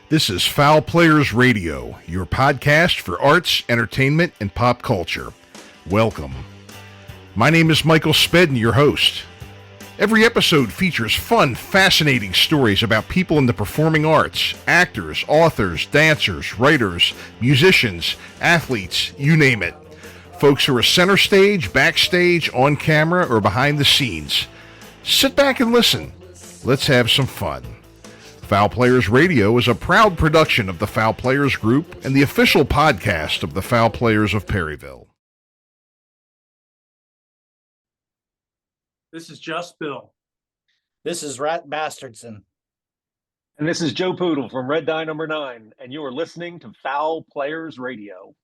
This is Fowl Players Radio, your podcast for arts, entertainment, and pop culture. Welcome. My name is Michael Spedden, your host. Every episode features fun, fascinating stories about people in the performing arts, actors, authors, dancers, writers, musicians, athletes, you name it. Folks who are center stage, backstage, on camera, or behind the scenes. Sit back and listen. Let's have some fun. Fowl Players Radio is a proud production of the Fowl Players Group and the official podcast of the Fowl Players of Perryville. This is Just Bill. This is Rat Bastardson. And this is Joe Poodle from Red Dye Number 9, and you are listening to Fowl Players Radio.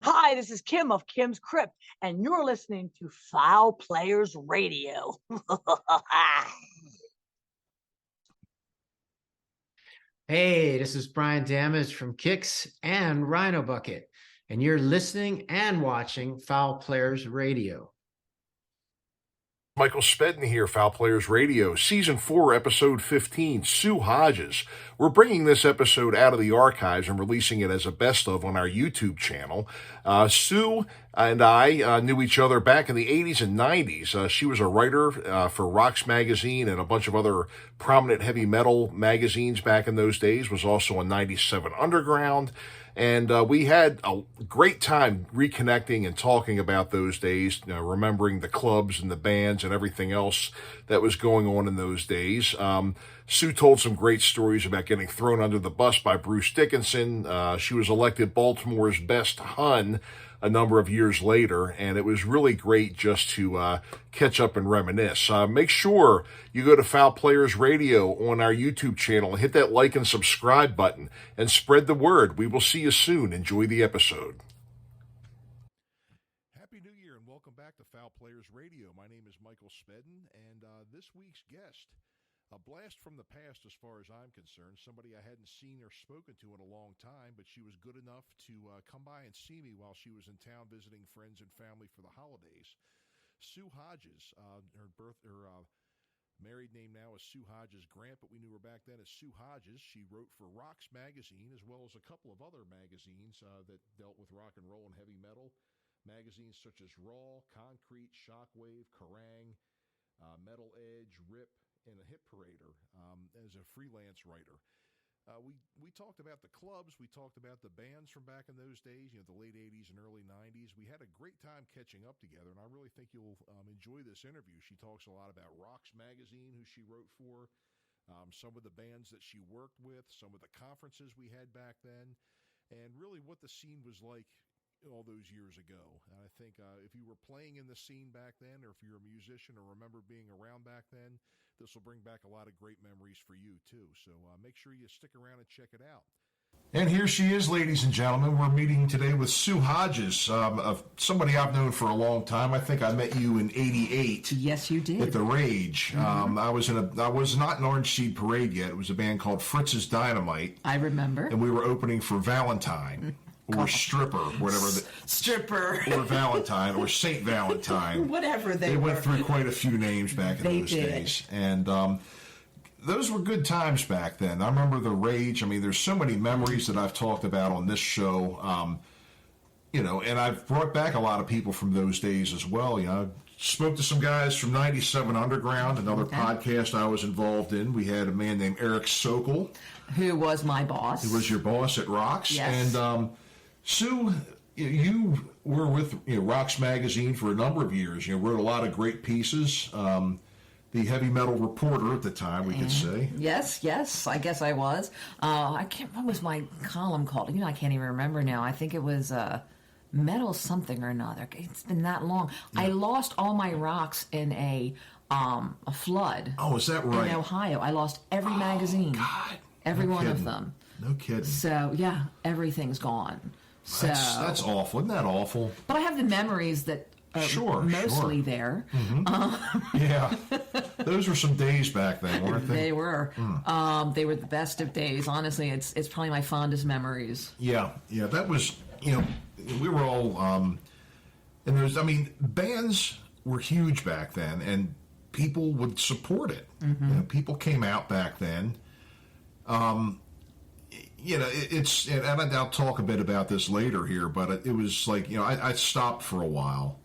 Hi, this is Kim of Kim's Crypt, and you're listening to Fowl Players Radio. Hey, this is Brian Damage from Kicks and Rhino Bucket, and you're listening and watching Fowl Players Radio. Michael Spedden here, Fowl Players Radio, Season 4, Episode 15, Sue Hodges. We're bringing this episode out of the archives and releasing it as a best-of on our YouTube channel. Sue and I knew each other back in the 80s and 90s. She was a writer for ROX Magazine and a bunch of other prominent heavy metal magazines back in those days, was also on 97 Underground. And we had a great time reconnecting and talking about those days, remembering the clubs and the bands and everything else that was going on in those days. Sue told some great stories about getting thrown under the bus by Bruce Dickinson. She was elected Baltimore's best Hun a number of years later, and it was really great just to catch up and reminisce. Make sure you go to Fowl Players Radio on our YouTube channel and hit that like and subscribe button and spread the word. We will see you soon. Enjoy the episode. Happy New Year and welcome back to Fowl Players Radio. My name is Michael Spedden, and this week's guest, a blast from the past as far as I'm concerned, somebody I hadn't seen or spoken to in a long time, but she was good enough to come by and see me while she was in town visiting friends and family for the holidays. Sue Hodges, her married name now is Sue Hodges Grant, but we knew her back then as Sue Hodges. She wrote for ROX Magazine as well as a couple of other magazines that dealt with rock and roll and heavy metal. Magazines such as Raw, Concrete, Shockwave, Kerrang, Metal Edge, Rip, and a Hit Parader as a freelance writer. We talked about the clubs. We talked about the bands from back in those days, the late 80s and early 90s. We had a great time catching up together, and I really think you'll enjoy this interview. She talks a lot about ROX Magazine, who she wrote for, some of the bands that she worked with, some of the conferences we had back then, and really what the scene was like all those years ago. And I think if you were playing in the scene back then, or if you're a musician or remember being around back then, this will bring back a lot of great memories for you too. So make sure you stick around and check it out. And here she is, ladies and gentlemen. We're meeting today with Sue Hodges, of somebody I've known for a long time. I think I met you in '88. Yes, you did. At the Rage. Mm-hmm. I was not in Orange Seed Parade yet. It was a band called Fritz's Dynamite. I remember. And we were opening for Valentine. Or Stripper, whatever. Stripper. Or Valentine, or Saint Valentine. Whatever they went through quite a few names back in those days. And those were good times back then. I remember the Rage. I mean, there's so many memories that I've talked about on this show. And I've brought back a lot of people from those days as well. I spoke to some guys from 97 Underground, another podcast I was involved in. We had a man named Eric Sokol. Who was my boss. Who was your boss at ROX. Yes. And Sue, you were with ROX Magazine for a number of years. You wrote a lot of great pieces. The heavy metal reporter at the time, we could say. Yes, I guess I was. What was my column called? I can't even remember now. I think it was Metal something or another. It's been that long. Yeah. I lost all my rocks in a flood. Oh, is that right? In Ohio. I lost every magazine. God. Every No one kidding. of them. No kidding. So, yeah, everything's gone. So That's awful. Isn't that awful? But I have the memories that are mostly there. Mm-hmm. Yeah. Those were some days back then, weren't they? They were. They were the best of days. Honestly, it's probably my fondest memories. Yeah. That was, we were all, and bands were huge back then, and people would support it. Mm-hmm. People came out back then. it's, and I'll talk a bit about this later here, but it was like, I stopped for a while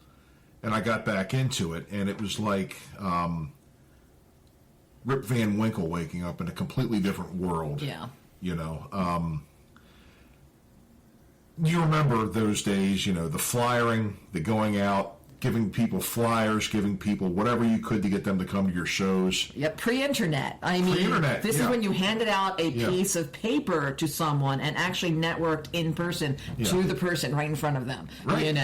and I got back into it, and it was like Rip Van Winkle waking up in a completely different world. Yeah. You remember those days, the flyering, the going out, giving people flyers, giving people whatever you could to get them to come to your shows. Yep, pre-internet. I mean, Pre-internet, this is when you handed out a Yeah. piece of paper to someone and actually networked in person to the person right in front of them. Right,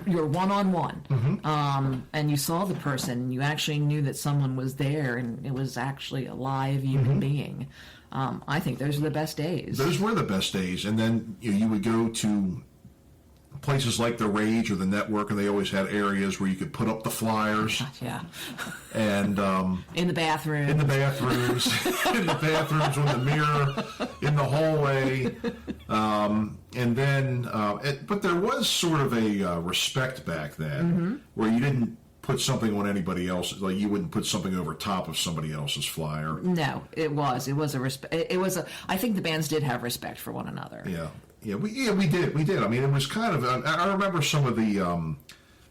You're one-on-one. Mm-hmm. And you saw the person. You actually knew that someone was there, and it was actually a live human Mm-hmm. being. I think those are the best days. Those were the best days. And then you would go to places like the Rage or the Network, and they always had areas where you could put up the flyers. Yeah. And In the bathroom. in the bathrooms, in the bathrooms with the mirror, in the hallway, and then. But there was sort of a respect back then, where you didn't put something on anybody else's. Like you wouldn't put something over top of somebody else's flyer. No, it was a respect. I think the bands did have respect for one another. Yeah, we did. I mean, it was kind of. I remember some of the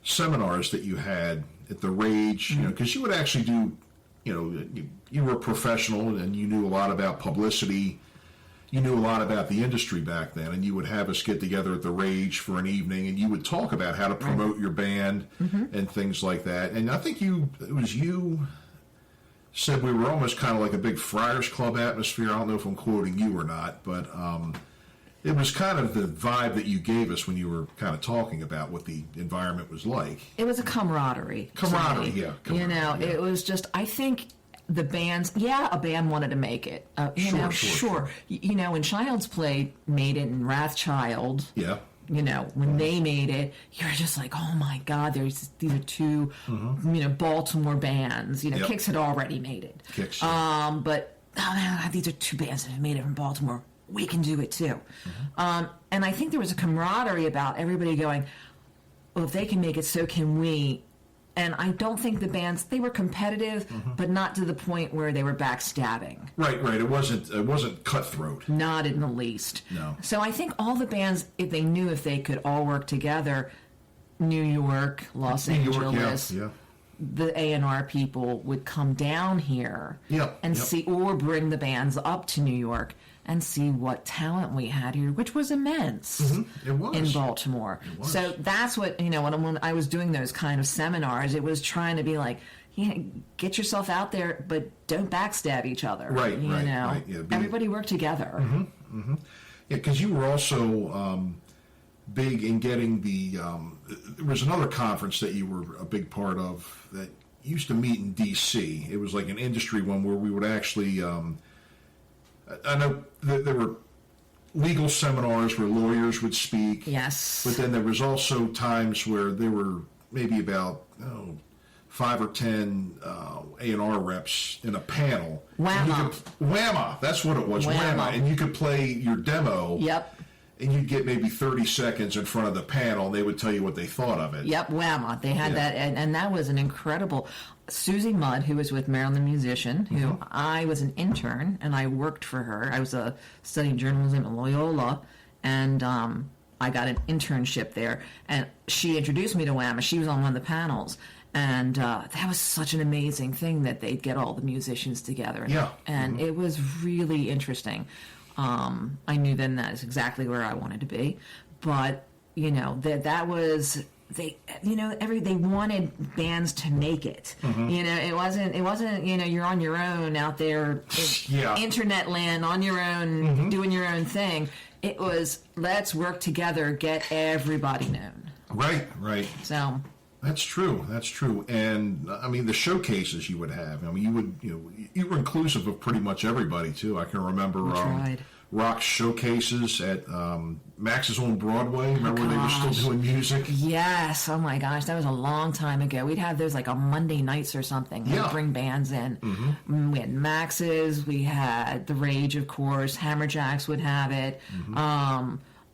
seminars that you had at the Rage, because you would actually do. You were a professional and you knew a lot about publicity. You knew a lot about the industry back then, and you would have us get together at the Rage for an evening, and you would talk about how to promote your band and things like that. And I think it was you said we were almost kind of like a big Friars Club atmosphere. I don't know if I'm quoting you or not, but it was kind of the vibe that you gave us when you were kind of talking about what the environment was like. It was a camaraderie. Camaraderie, yeah. It was just, I think the bands, a band wanted to make it. Sure. When Child's Play made it and Wrathchild, when they made it, you're just like, oh my God, these are two, Baltimore bands. Kix had already made it. Kix. But, oh man, these are two bands that have made it from Baltimore. We can do it too. And I think there was a camaraderie about everybody going, well, if they can make it, so can we. And I don't think the bands, they were competitive, but not to the point where they were backstabbing. Right. It wasn't cutthroat. Not in the least. No. So I think all the bands, if they knew if they could all work together, New York, Los Angeles, the A&R people would come down here and see, or bring the bands up to New York and see what talent we had here, which was immense. It was. In Baltimore. It was. So that's what, when I was doing those kind of seminars, it was trying to be like, get yourself out there, but don't backstab each other. Right. Yeah, everybody work together. Yeah, because you were also big in getting the. There was another conference that you were a big part of that used to meet in D.C. It was like an industry one where we would actually. I know that there were legal seminars where lawyers would speak. Yes. But then there was also times where there were maybe about 5 or 10 A&R reps in a panel. Whamma. That's what it was. Whamma. And you could play your demo. Yep. And you'd get maybe 30 seconds in front of the panel, and they would tell you what they thought of it. Yep, Whamma. They had that, and that was an incredible. Susie Mudd, who was with Marilyn the Musician, who I was an intern, and I worked for her. I was studying journalism at Loyola, and I got an internship there. And she introduced me to Whamma. She was on one of the panels. And that was such an amazing thing that they'd get all the musicians together. And it was really interesting. I knew then that is exactly where I wanted to be. But, that was... They wanted bands to make it. It wasn't. You're on your own out there, internet land, on your own, doing your own thing. It was, let's work together, get everybody known. Right. So that's true. And I mean, the showcases you would have. I mean, you were inclusive of pretty much everybody too. I can remember. ROX showcases at Max's on Broadway. Remember when they were still doing music? Yes. Oh my gosh, that was a long time ago. We'd have those like on Monday nights or something. We'd bring bands in. We had Max's. We had The Rage, of course. Hammerjacks would have it.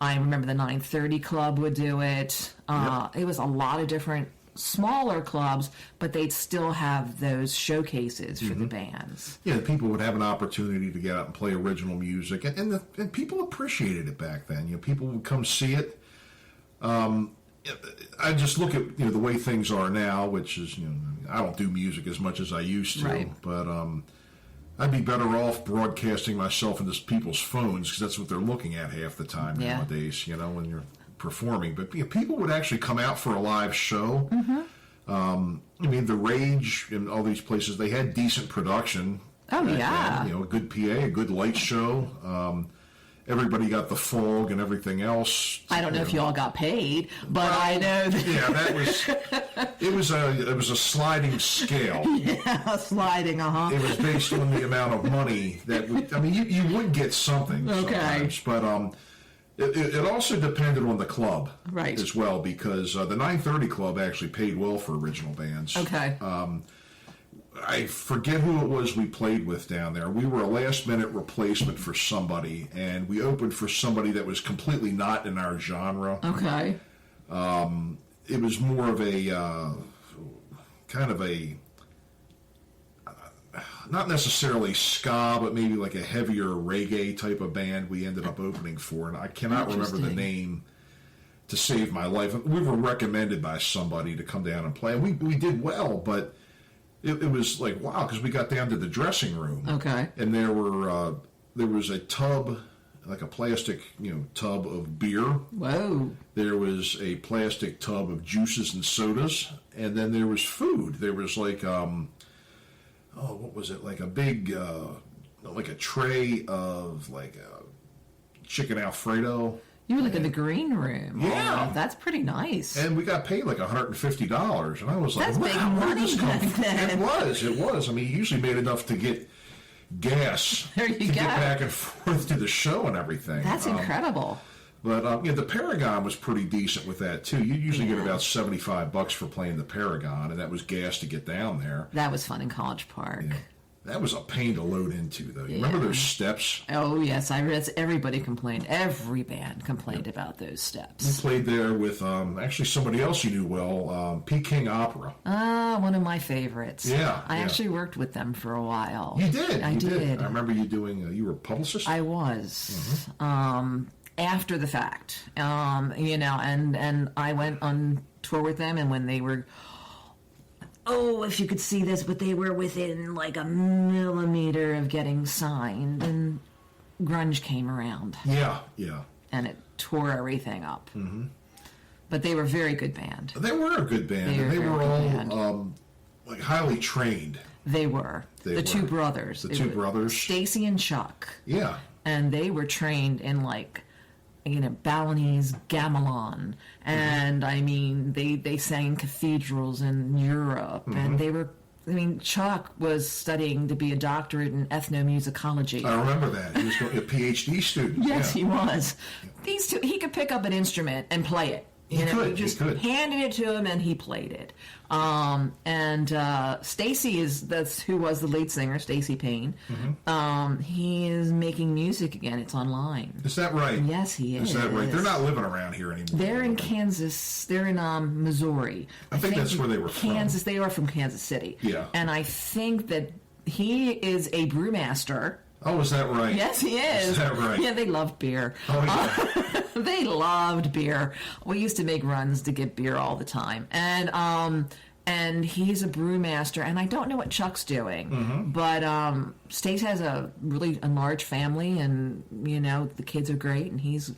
I remember the 930 Club would do it. It was a lot of different smaller clubs, but they'd still have those showcases for the bands. Yeah, people would have an opportunity to get out and play original music, and people appreciated it back then. People would come see it. I just look at the way things are now, which is I don't do music as much as I used to, right. But I'd be better off broadcasting myself into people's phones because that's what they're looking at half the time nowadays. When you're performing, but people would actually come out for a live show. The Rage and all these places, they had decent production. Oh yeah, then, a good PA, a good light show. Everybody got the fog and everything else. I don't know if you all got paid, but I know that. Yeah, it was a sliding scale. Yeah, sliding. It was based on the amount of money that you would get something. Okay, sometimes, but it also depended on the club, right, as well, because the 930 Club actually paid well for original bands. Okay. I forget who it was we played with down there. We were a last-minute replacement for somebody, and we opened for somebody that was completely not in our genre. Okay. It was more of a kind of a not necessarily ska, but maybe like a heavier reggae type of band we ended up opening for, and I cannot remember the name to save my life. We were recommended by somebody to come down and play, and we did well, but it was like, wow, because we got down to the dressing room. Okay. And there was a tub, like a plastic, tub of beer. Whoa. There was a plastic tub of juices and sodas, and then there was food. There was like, what was it? Like a big, like a tray of like chicken Alfredo. You were like in the green room. Yeah. Oh, that's pretty nice. And we got paid like $150, and I was like, that's wow, big where did this money come from? then. It was. You usually made enough to get gas to get back and forth to the show and everything. That's incredible. But the Paragon was pretty decent with that, too. You usually get about $75 for playing the Paragon, and that was gas to get down there. That was fun in College Park. Yeah. That was a pain to load into, though. You remember those steps? Oh, yes. Everybody complained. Every band complained about those steps. We played there with actually somebody else you knew well, Peking Opera. One of my favorites. Yeah. I actually worked with them for a while. You did? I did. I remember you doing, you were a publicist? I was. After the fact. And I went on tour with them, and when they were... Oh, if you could see this, but they were within like a millimeter of getting signed, and grunge came around. Yeah. And it tore everything up. Mm-hmm. But they were a very good band. They were a good band. They were all like highly trained. They were. The two brothers. The two brothers. Stacy and Chuck. Yeah. And they were trained in like, Balinese gamelan, and they sang in cathedrals in Europe, and they were. Chuck was studying to be a doctorate in ethnomusicology. I remember that. He was a PhD student. Yes, he was. These two, he could pick up an instrument and play it. You just handed it to him and he played it. And Stacy that's who was the lead singer, Stacy Payne. Mm-hmm. He is making music again. It's online. Is that right? Yes, he is. Is that right? They're not living around here anymore. They're in Kansas. They're in Missouri. I think that's where they were from. Kansas. They are from Kansas City. Yeah. And I think that he is a brewmaster. Oh, is that right? Yes, he is. Is that right? Yeah, they love beer. Oh, yeah. They loved beer. We used to make runs to get beer all the time. And he's a brewmaster, and I don't know what Chuck's doing, but Stace has a large family, and, the kids are great, and he's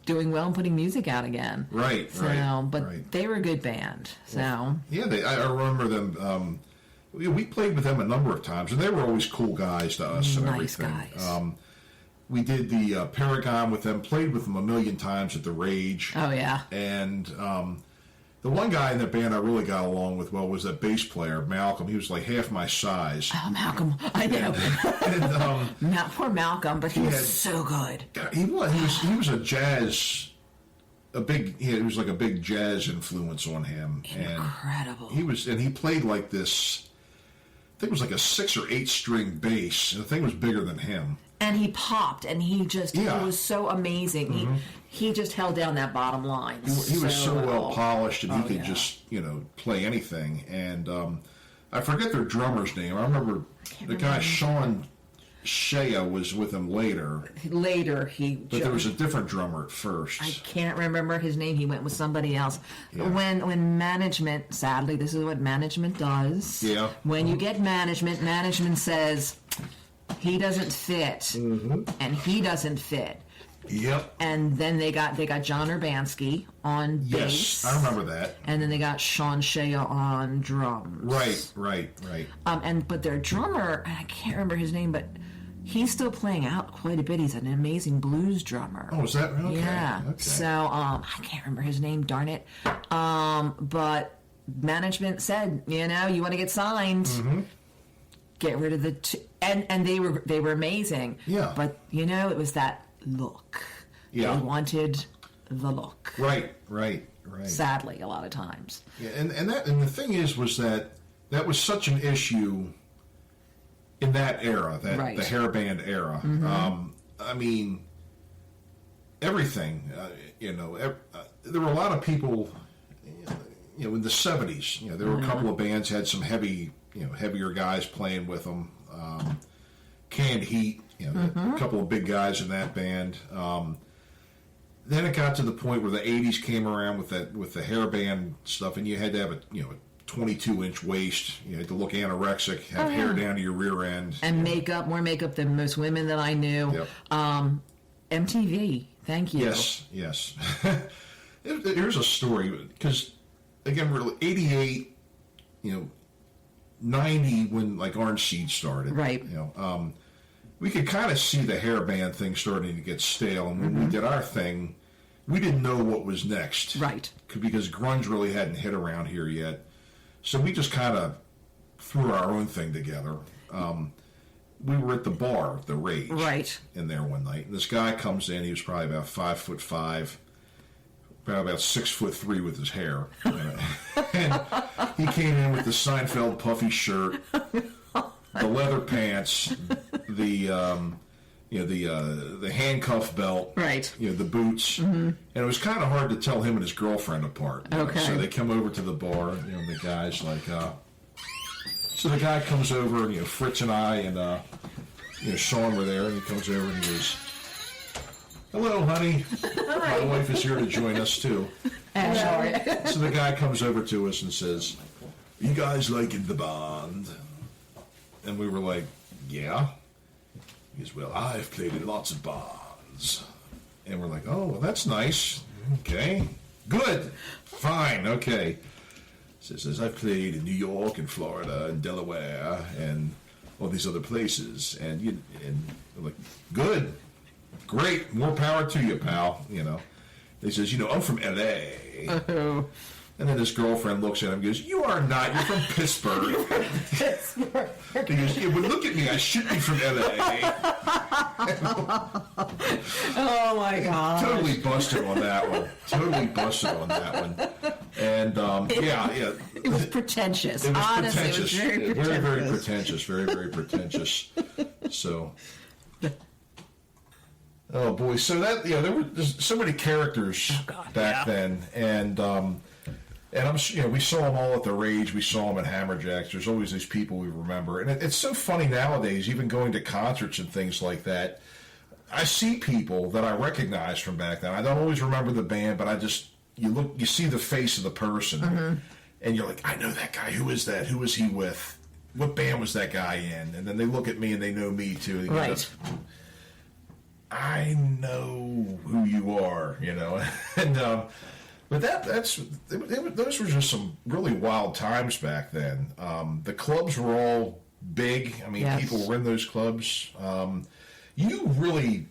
doing well and putting music out again. Right, But they were a good band, so. Well, yeah, I remember them. We played with them a number of times, and they were always cool guys to us and nice everything. Guys. We did the Paragon with them, played with them a million times at the Rage. Oh, yeah. And the one guy in that band I really got along with well was that bass player, Malcolm. He was like half my size. Oh, Malcolm. I know. And, poor Malcolm, but he was so good. He was a jazz... he was like a big jazz influence on him. Incredible. And he played like this... I think it was like a 6 or 8 string bass, and the thing was bigger than him. and he popped, and he was so amazing. He just held down that bottom line. He was so well polished, and he could just play anything. And I forget their drummer's name. I remember the guy Sean Shea was with him later. But there was a different drummer at first. I can't remember his name. He went with somebody else. Yeah. When management, sadly, this is what management does. Yeah. When you get management says he doesn't fit, and he doesn't fit. Yep. And then they got John Urbanski on bass. Yes, I remember that. And then they got Sean Shea on drums. Right. But their drummer, I can't remember his name, but he's still playing out quite a bit. He's an amazing blues drummer. Oh, is that right? Okay. Yeah. Okay. So I can't remember his name. Darn it. But management said, you want to get signed. Get rid of the and they were amazing. Yeah. But it was that look. Yeah. They wanted the look. Right. Sadly, a lot of times. Yeah, and the thing was that was such an issue in that era, the hairband era. I mean, everything. There were a lot of people. In the 70s, there were a couple of bands had some heavier guys playing with them. Canned Heat, a couple of big guys in that band. Then it got to the point where the 80s came around with the hairband stuff, and you had to have a 22-inch waist. You had to look anorexic, have hair down to your rear end, and more makeup than most women that I knew. Yep. MTV, thank you. Yes. Here's a story, because again, really 88, 90 when like Orange Seed started, right? We could kind of see the hairband thing starting to get stale, and when we did our thing, we didn't know what was next, right? Because grunge really hadn't hit around here yet, so we just kind of threw our own thing together. We were at the bar, the Rage, right, in there one night, and this guy comes in. He was probably about 5'5", probably about 6'3" with his hair, and he came in with the Seinfeld puffy shirt, the leather pants, the handcuff belt, right? The boots, and it was kind of hard to tell him and his girlfriend apart. Okay. So they come over to the bar, the guy's like, so the guy comes over, and Fritz and I and Sean were there, and he comes over and he goes, "Hello, honey. My wife is here to join us too." So the guy comes over to us and says, "You guys liking the band?" And we were like, "Yeah." He goes, "Well, I've played in lots of bands." And we're like, "Oh, well, that's nice. Okay. Good. Fine. Okay." So he says, "I've played in New York and Florida and Delaware and all these other places." And we're like, "Good. Great. More power to you, pal." He says, "I'm from L.A. Oh. And then his girlfriend looks at him and goes, "You are not. You're from Pittsburgh." He goes, "Yeah, but look at me. I should be from L.A. Oh, my God. Totally busted on that one. And, yeah. It was pretentious. It was Honestly, pretentious. It was very pretentious. Very, very pretentious. Very, very pretentious. So... Oh boy! So there were just so many characters back then, and I'm we saw them all at the Rage, we saw them at Hammerjacks. There's always these people we remember, and it's so funny nowadays. Even going to concerts and things like that, I see people that I recognize from back then. I don't always remember the band, but you see the face of the person, and you're like, I know that guy. Who is that? Who was he with? What band was that guy in? And then they look at me and they know me too. Right. I know who you are, and but those were just some really wild times back then. The clubs were all big. I mean, yes. People were in those clubs. You really,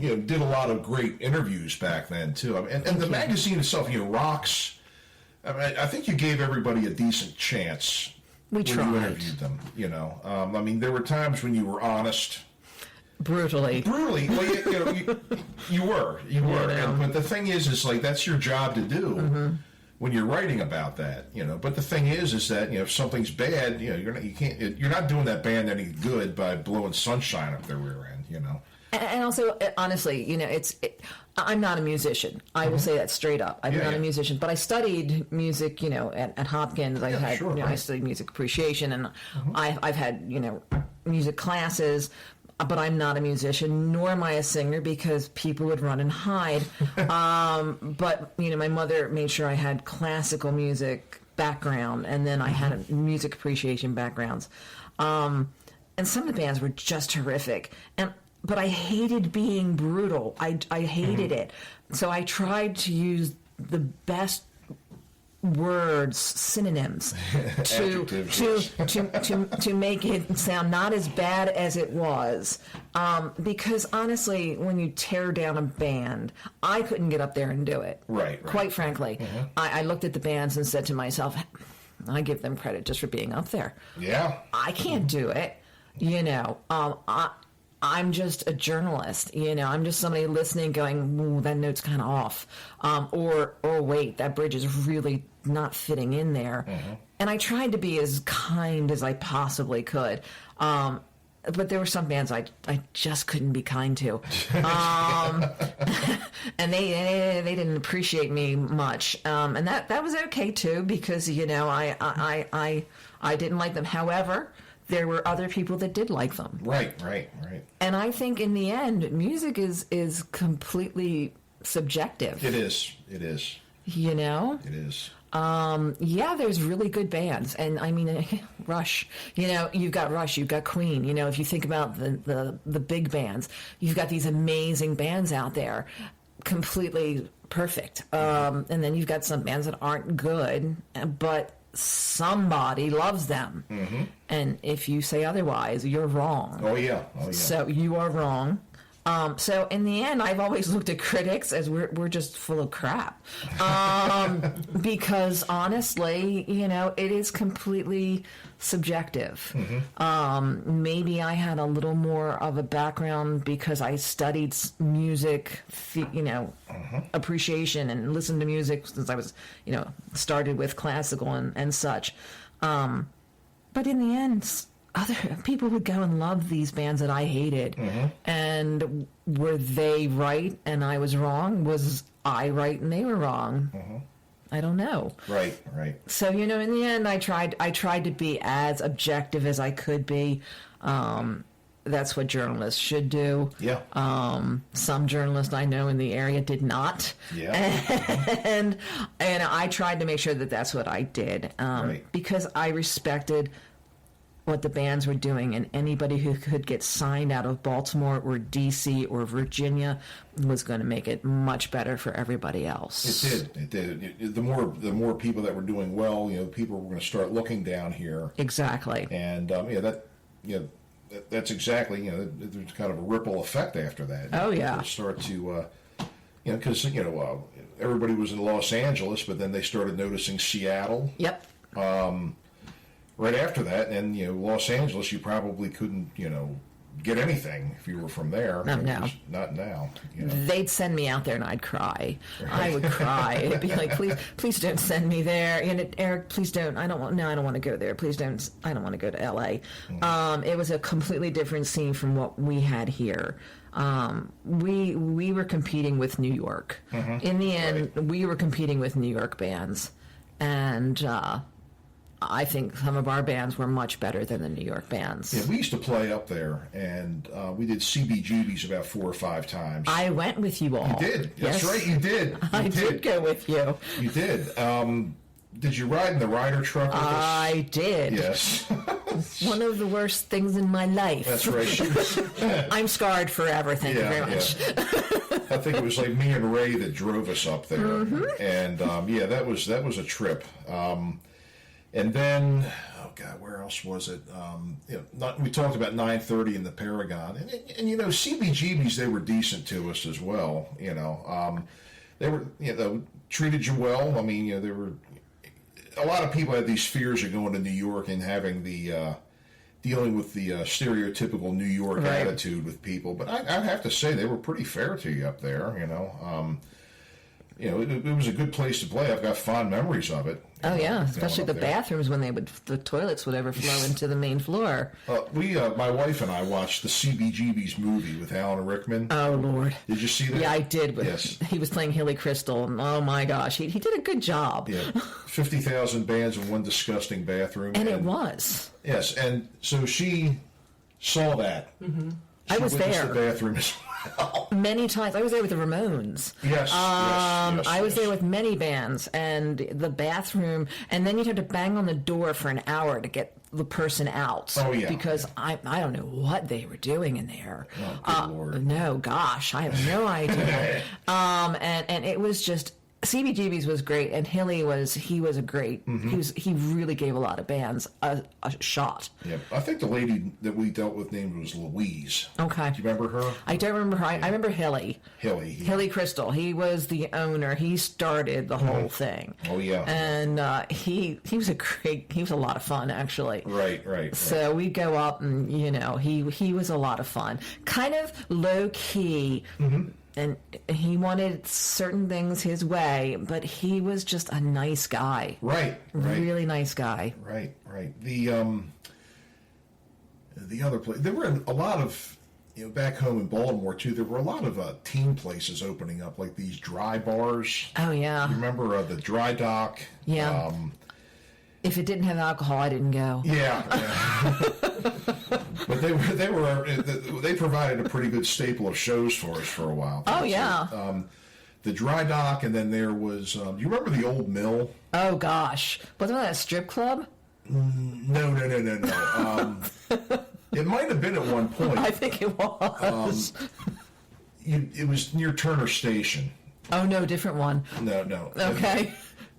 did a lot of great interviews back then too. I mean, and the magazine itself, ROX. I mean, I think you gave everybody a decent chance. We tried. You interviewed them. I mean, there were times when you were honest. Brutally. Well, you were, but the thing is like that's your job to do. when you're writing about that, But the thing is that if something's bad, you're not doing that band any good by blowing sunshine up their rear end, And also, honestly, I'm not a musician. I will say that straight up. I'm not a musician, but I studied music, at Hopkins. I studied music appreciation, and I've had, music classes. But I'm not a musician, nor am I a singer, because people would run and hide. But my mother made sure I had classical music background, and then I had a music appreciation backgrounds. And some of the bands were just terrific. But I hated being brutal. I hated it. So I tried to use the best words, synonyms, to make it sound not as bad as it was. Because honestly, when you tear down a band, I couldn't get up there and do it. Right. Quite frankly, I looked at the bands and said to myself, I give them credit just for being up there. Yeah. I can't do it. I'm just a journalist, I'm just somebody listening going, ooh, that note's kind of off. Or wait, that bridge is really not fitting in there. And I tried to be as kind as I possibly could. But there were some bands I just couldn't be kind to. And they didn't appreciate me much. And that was okay too, because, I didn't like them. However, there were other people that did like them. Right. And I think in the end, music is completely subjective. It is. It is. There's really good bands. And I mean, Rush, you've got Rush, you've got Queen. If you think about the big bands, you've got these amazing bands out there, completely perfect. And then you've got some bands that aren't good, but somebody loves them. And if you say otherwise, you're wrong. Oh yeah. So you are wrong. So in the end, I've always looked at critics as we're just full of crap. Because honestly, it is completely subjective. Maybe I had a little more of a background because I studied music, appreciation, and listened to music since I was, started with classical and such. But in the end, other people would go and love these bands that I hated. And were they right and I was wrong? Was I right and they were wrong? I don't know. Right. So, in the end, I tried to be as objective as I could be. That's what journalists should do. Yeah. Some journalists I know in the area did not. Yeah. And I tried to make sure that that's what I did. Because I respected what the bands were doing, and anybody who could get signed out of Baltimore or DC or Virginia was going to make it much better for everybody else. It did. The more people that were doing well, people were going to start looking down here. Exactly. And that's exactly, there's kind of a ripple effect after that. Oh yeah. People start to because everybody was in Los Angeles, but then they started noticing Seattle. Yep. Right after that, and Los Angeles, you probably couldn't, get anything if you were from there. Not now. Not now. They'd send me out there and I'd cry. Right. I would cry. It'd be like, please don't send me there. Eric, please don't. I don't want to go there. Please don't. I don't want to go to LA. It was a completely different scene from what we had here. We were competing with New York. In the end, we were competing with New York bands, and I think some of our bands were much better than the New York bands. Yeah, we used to play up there, and we did CBGBs about 4 or 5 times. I went with you all. You did. That's right, you did. I did go with you. You did. Did you ride in the Ryder truck with us? I did. Yes. One of the worst things in my life. That's right. I'm scarred forever. Thank you very much. I think it was like me and Ray that drove us up there, and that was a trip. And then, oh God, where else was it? We talked about 9:30 in the Paragon, and CBGBs, they were decent to us as well. They were treated you well. I mean, there were a lot of people had these fears of going to New York and having the dealing with the stereotypical New York attitude with people. But I have to say they were pretty fair to you up there. it was a good place to play. I've got fond memories of it. Oh yeah, especially the bathrooms when the toilets would overflow into the main floor. My wife and I watched the CBGB's movie with Alan Rickman. Oh Lord! Did you see that? Yeah, I did. Yes. He was playing Hilly Crystal, and oh my gosh, he did a good job. Yeah, 50,000 bands in one disgusting bathroom. And it was. Yes, and so she saw that. Mm-hmm. She I was there. The bathroom as well. Many times. I was there with the Ramones. Yes, yes, I was yes. there with many bands, and the bathroom, and then you'd have to bang on the door for an hour to get the person out. Oh, yeah. Because I don't know what they were doing in there. Oh, good Lord. No, gosh, I have no idea. And it was just... CBGB's was great, and Hilly was a great. He really gave a lot of bands a shot. Yeah, I think the lady that we dealt with name was Louise. Okay, do you remember her? I don't remember her. I remember Hilly. Hilly Crystal. He was the owner. He started the whole thing. Oh yeah, and he was he was a lot of fun actually. Right. So we'd go up, and he was a lot of fun. Kind of low key. And he wanted certain things his way, but he was just a nice guy. Right. Really nice guy. Right. The other place, there were a lot of, back home in Baltimore too, there were a lot of teen places opening up, like these dry bars. Oh yeah. You remember the Dry Dock? Yeah. If it didn't have alcohol, I didn't go. Yeah. But they provided a pretty good staple of shows for us for a while. Oh yeah. The Dry Dock, and then there was. Do you remember the Old Mill? Oh gosh, wasn't that a strip club? No. It might have been at one point. I think it was. It was near Turner Station. Oh no, different one. No. Okay.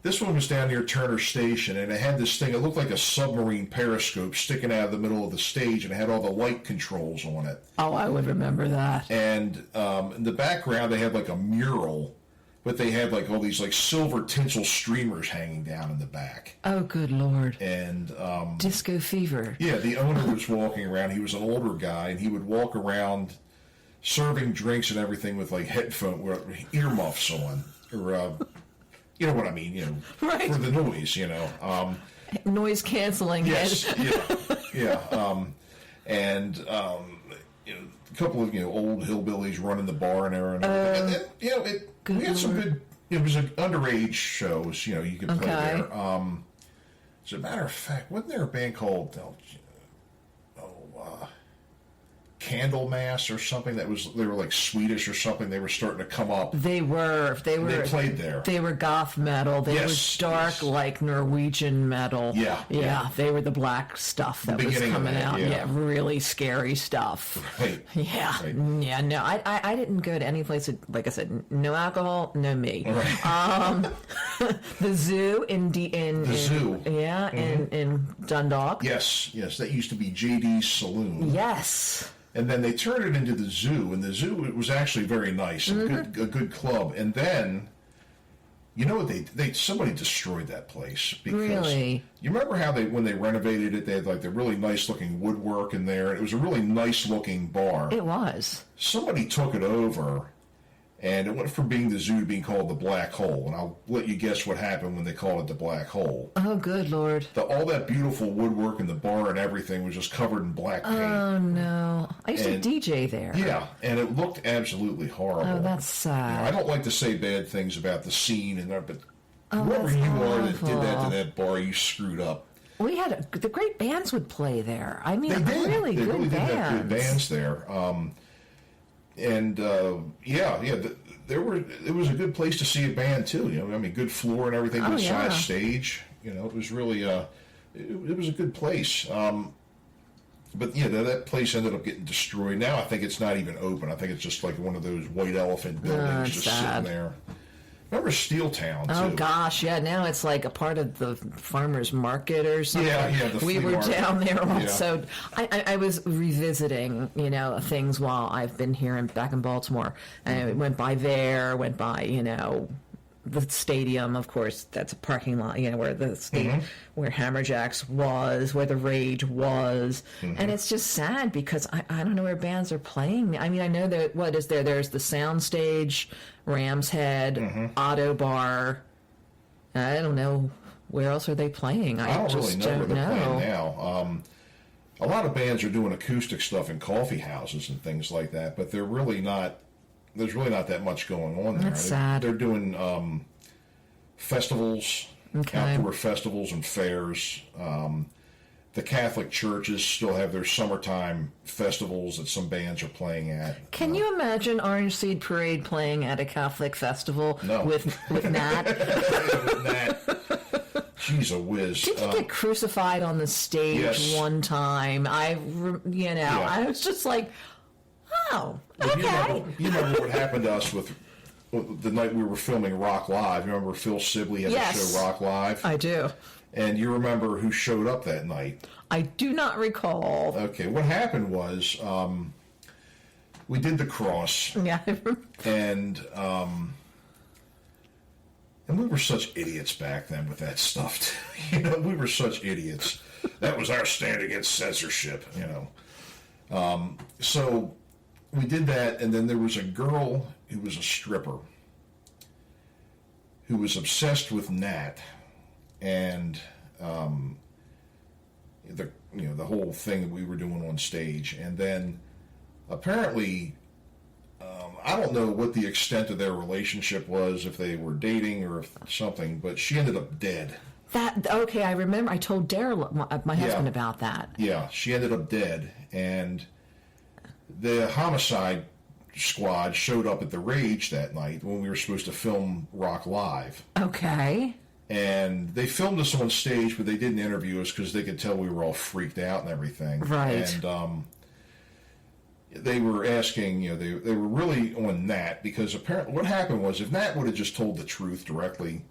This one was down near Turner Station, and it had this thing. It looked like a submarine periscope sticking out of the middle of the stage, and it had all the light controls on it. Oh, I would remember that. And in the background, they had like a mural, but they had like all these like silver tinsel streamers hanging down in the back. Oh, good Lord. And disco fever. Yeah, the owner was walking around. He was an older guy, and he would walk around serving drinks and everything with like earmuffs on, or you know what I mean, right. For the noise, noise canceling. Yes, yeah. And a couple of old hillbillies running the bar and everything. And then, we had some good. It was an underage shows. You could play there. As a matter of fact, wasn't there a band called Candlemass or something they were like Swedish or something? They were starting to come up. They played there. They were goth metal. They were dark like Norwegian metal. Yeah. They were the black stuff that was coming out. Yeah, really scary stuff. Right. Yeah. Right. Yeah. No, I didn't go to any place that, like I said, no alcohol, no me. Right. The zoo in Dundalk. Yes, that used to be JD's Saloon. Yes. And then they turned it into the zoo, and the zoo, it was actually very nice and a good club. And then, somebody destroyed that place. Because really? You remember how when they renovated it, they had like the really nice looking woodwork in there. It was a really nice looking bar. It was. Somebody took it over, and it went from being the zoo to being called the Black Hole. And I'll let you guess what happened when they called it the Black Hole. Oh, good Lord. All that beautiful woodwork in the bar and everything was just covered in black paint. Oh, no. I used to DJ there. Yeah, and it looked absolutely horrible. Oh, that's sad. I don't like to say bad things about the scene, but whoever that's you awful. are that did that to that bar, you screwed up. We had the great bands would play there. I mean, they did. Really they good really bands. Did have good bands there. It was a good place to see a band too. Good floor and everything, good size stage. It was really it was a good place. But that place ended up getting destroyed. Now I think it's not even open. I think it's just like one of those white elephant buildings just sitting there. Remember Steeltown, too? Oh, gosh, yeah. Now it's like a part of the farmer's market or something. Yeah, we were market. down there also. Yeah. I was revisiting, things while I've been here back in Baltimore. And I went by there, the stadium, of course, that's a parking lot, where the stadium, where Hammerjacks was, where the Rage was. And it's just sad because I don't know where bands are playing. I mean, I know that, what is there? There's the Soundstage, Ram's Head, Auto Bar. I don't know. Where else are they playing? I don't really know where they're playing now. A lot of bands are doing acoustic stuff in coffee houses and things like that, but they're really not. There's really not that much going on there. That's sad. They're doing festivals, outdoor festivals and fairs. The Catholic churches still have their summertime festivals that some bands are playing at. Can you imagine Orange Seed Parade playing at a Catholic festival with Nat? With Nat. She's a whiz. Did he get crucified on the stage one time? I was just like, oh, okay. You remember what happened to us with the night we were filming Rock Live? You remember Phil Sibley had the show Rock Live? I do. And you remember who showed up that night? I do not recall. Okay, what happened was we did the cross. Yeah. And we were such idiots back then with that stuff, too. We were such idiots. That was our stand against censorship, So we did that, and then there was a girl who was a stripper who was obsessed with Nat and the whole thing that we were doing on stage. And then apparently, I don't know what the extent of their relationship was, if they were dating or something, but she ended up dead. I remember. I told Daryl, my husband, about that. Yeah, she ended up dead, and the homicide squad showed up at the Rage that night when we were supposed to film Rock Live. Okay. And they filmed us on stage, but they didn't interview us because they could tell we were all freaked out and everything. Right. And they were asking, they were really on Nat, because apparently what happened was, if Nat would have just told the truth directly,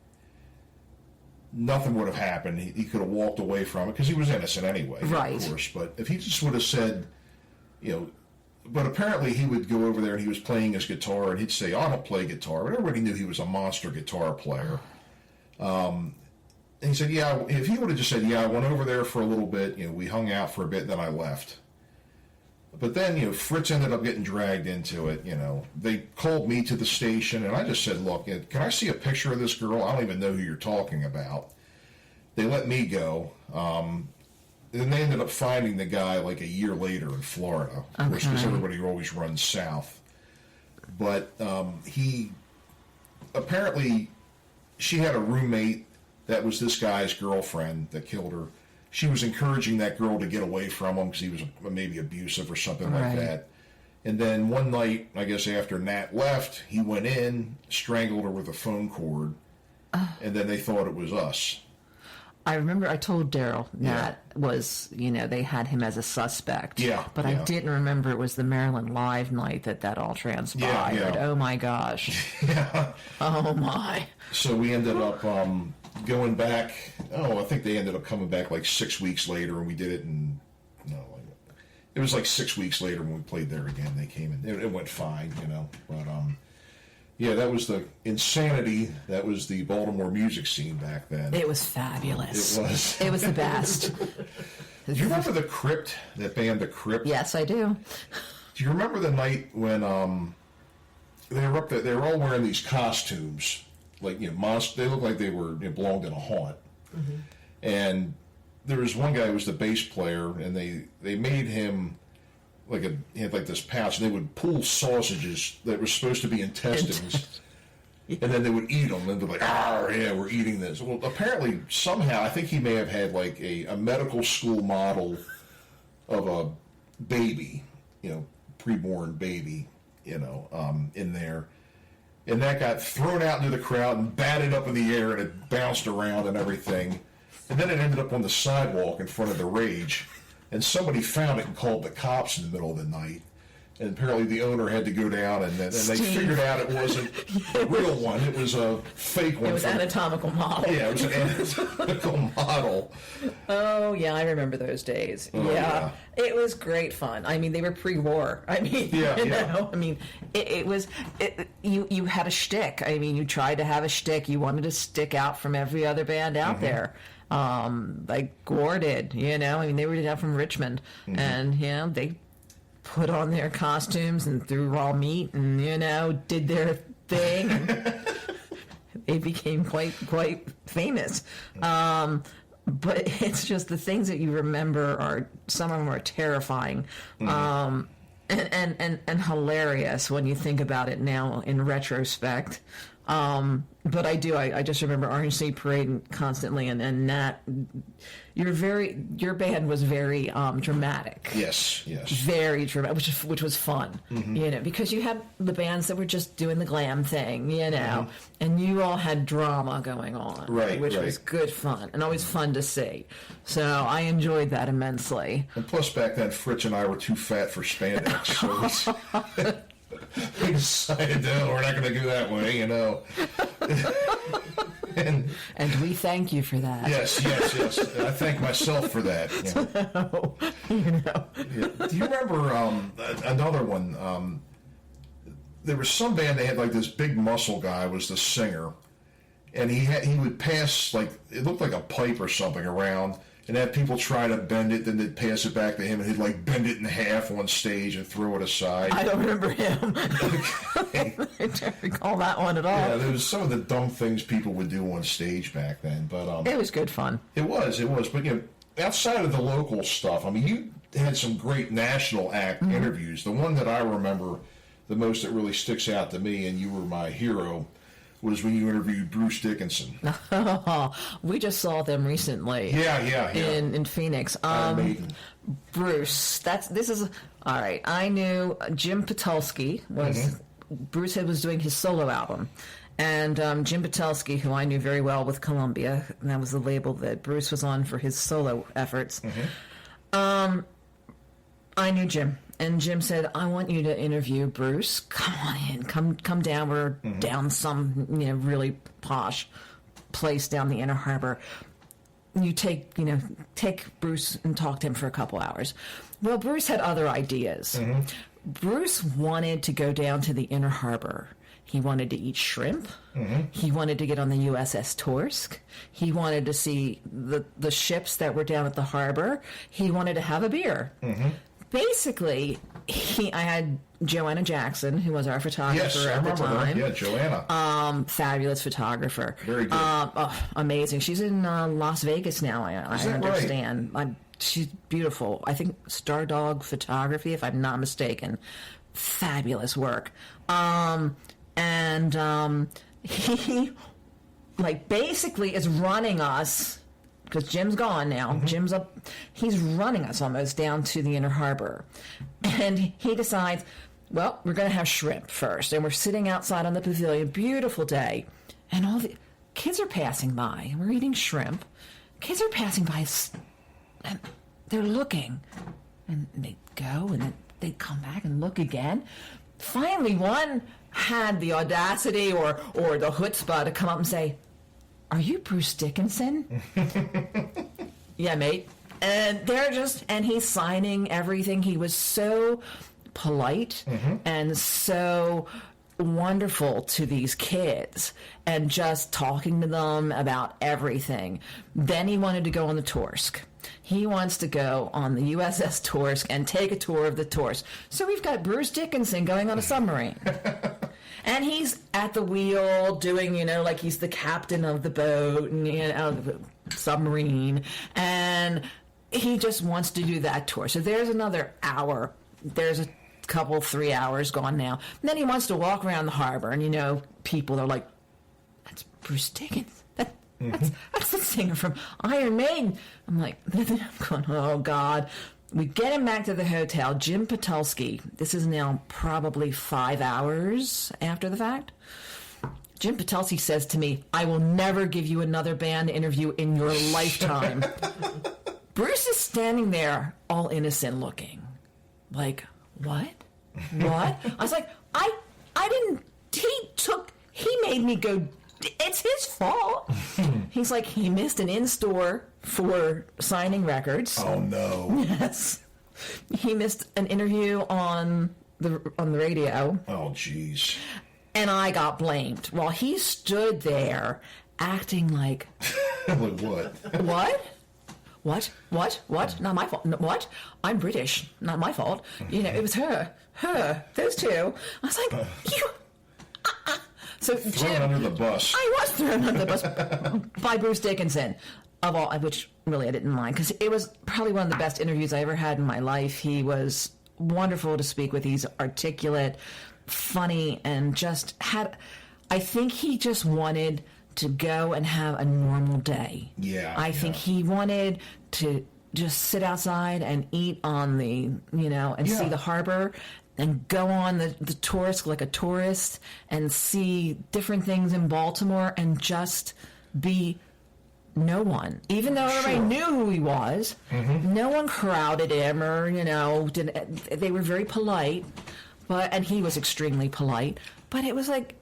nothing would have happened. He could have walked away from it because he was innocent anyway, right, of course. But if he just would have said, but apparently he would go over there and he was playing his guitar and he'd say, "I don't play guitar," but everybody knew he was a monster guitar player. And he said, "Yeah." If he would have just said, "Yeah, I went over there for a little bit. We hung out for a bit, and then I left." But then, Fritz ended up getting dragged into it. They called me to the station, and I just said, "Look, can I see a picture of this girl? I don't even know who you're talking about." They let me go. And they ended up finding the guy like a year later in Florida, because everybody always runs south. But he apparently, she had a roommate that was this guy's girlfriend that killed her. She was encouraging that girl to get away from him because he was maybe abusive or something like that. And then one night, I guess after Nat left, he went in, strangled her with a phone cord, and then they thought it was us. I remember I told Daryl Nat was, they had him as a suspect. Yeah. But I didn't remember it was the Maryland Live night that all transpired. Yeah. Oh, my gosh. Yeah. Oh, my. So we ended up going back. I think they ended up coming back like 6 weeks later, and we did it in, it was like 6 weeks later when we played there again. They came in. It went fine, But, yeah, that was the insanity. That was the Baltimore music scene back then. It was fabulous. It was. It was the best. Do you remember The Crypt, that band The Crypt? Yes, I do. Do you remember the night when they were up there? They were all wearing these costumes, like monster. They looked like they were belonged in a haunt. Mm-hmm. And there was one guy who was the bass player, and they made him he had like this pouch, and they would pull sausages that were supposed to be intestines, and then they would eat them, and they're like, "Ah, yeah, we're eating this." Well, apparently, somehow, I think he may have had like a medical school model of a baby, preborn baby, in there, and that got thrown out into the crowd and batted up in the air, and it bounced around and everything, and then it ended up on the sidewalk in front of the Rage. And somebody found it and called the cops in the middle of the night. And apparently the owner had to go down, and they figured out it wasn't a real one. It was a fake one. It was an anatomical model. Yeah, it was an anatomical model. Oh, yeah, I remember those days. Yeah. It was great fun. I mean, they were pre-war. I mean, I mean, you had a shtick. I mean, you tried to have a shtick. You wanted to stick out from every other band out there. Like Gore did, I mean, they were down from Richmond, and, they put on their costumes and threw raw meat and, did their thing. And they became quite famous. But it's just the things that you remember some of them are terrifying. And hilarious when you think about it now in retrospect. But I just remember Orange State Parade constantly, and that your band was very dramatic. Yes. Very dramatic, which was fun, because you had the bands that were just doing the glam thing, and you all had drama going on, which was good fun and always fun to see. So I enjoyed that immensely. And plus, back then, Fritz and I were too fat for spandex, so we decided, no, we're not going to go that way, And we thank you for that. Yes. I thank myself for that. Do you remember another one? There was some band, they had like this big muscle guy was the singer, and he would pass, like, it looked like a pipe or something around, and have people try to bend it, then they'd pass it back to him, and he'd like bend it in half on stage and throw it aside. I don't remember him. Okay. I don't recall that one at all. Yeah, there was some of the dumb things people would do on stage back then, but it was good fun. It was. But outside of the local stuff, I mean, you had some great national act interviews. The one that I remember the most that really sticks out to me, and you were my hero, was when you interviewed Bruce Dickinson. We just saw them recently. Yeah. In Phoenix. Bruce, this is all right. I knew Jim Patulski was Bruce was doing his solo album, and Jim Patulski, who I knew very well with Columbia, and that was the label that Bruce was on for his solo efforts. I knew Jim. And Jim said, I want you to interview Bruce. Come on in. Come down. We're down some, really posh place down the Inner Harbor. You take Bruce and talk to him for a couple hours. Well, Bruce had other ideas. Bruce wanted to go down to the Inner Harbor. He wanted to eat shrimp. He wanted to get on the USS Torsk. He wanted to see the ships that were down at the harbor. He wanted to have a beer. Basically, I had Joanna Jackson, who was our photographer at the time. Yeah, Joanna. Fabulous photographer. Very good. Amazing. She's in Las Vegas now, I understand. Right? She's beautiful. I think Stardog Photography, if I'm not mistaken. Fabulous work. He, basically is running us, because Jim's gone now. Jim's up. He's running us almost down to the Inner Harbor. And he decides, well, we're going to have shrimp first. And we're sitting outside on the pavilion. Beautiful day. And all the kids are passing by. We're eating shrimp. Kids are passing by. And they're looking. And they go, and then they come back and look again. Finally, one had the audacity or the chutzpah to come up and say, are you Bruce Dickinson? Yeah, mate. And and he's signing everything. He was so polite and so wonderful to these kids and just talking to them about everything. Then he wanted to go on the Torsk. He wants to go on the USS Torsk and take a tour of the Torsk. So we've got Bruce Dickinson going on a submarine. And he's at the wheel doing, like he's the captain of the boat and, the submarine. And he just wants to do that tour. So there's another hour. There's a couple, 3 hours gone now. And then he wants to walk around the harbor. And, people are like, that's Bruce Dickinson. That's the singer from Iron Maiden. I'm like, I'm going, oh, God. We get him back to the hotel. Jim Patulski, this is now probably 5 hours after the fact. Jim Patulski says to me, I will never give you another band interview in your lifetime. Bruce is standing there all innocent looking. Like, what? What? I was like, I didn't, he made me go, it's his fault. He's like, he missed an in-store for signing records. Oh, no. Yes. He missed an interview on the radio. Oh, jeez. And I got blamed. While he stood there acting like... Like what? What? Not my fault. No, what? I'm British. Not my fault. It was her, those two. I was like, you... So Thrown under the bus. I was thrown under the bus by Bruce Dickinson, of all, which really I didn't mind, because it was probably one of the best interviews I ever had in my life. He was wonderful to speak with. He's articulate, funny, and just had... I think he just wanted to go and have a normal day. Yeah. I think he wanted to just sit outside and eat on the, and see the harbor and go on the tourist like a tourist and see different things in Baltimore and just be no one. Even though everybody knew who he was, no one crowded him or, they were very polite, and he was extremely polite. But it was like,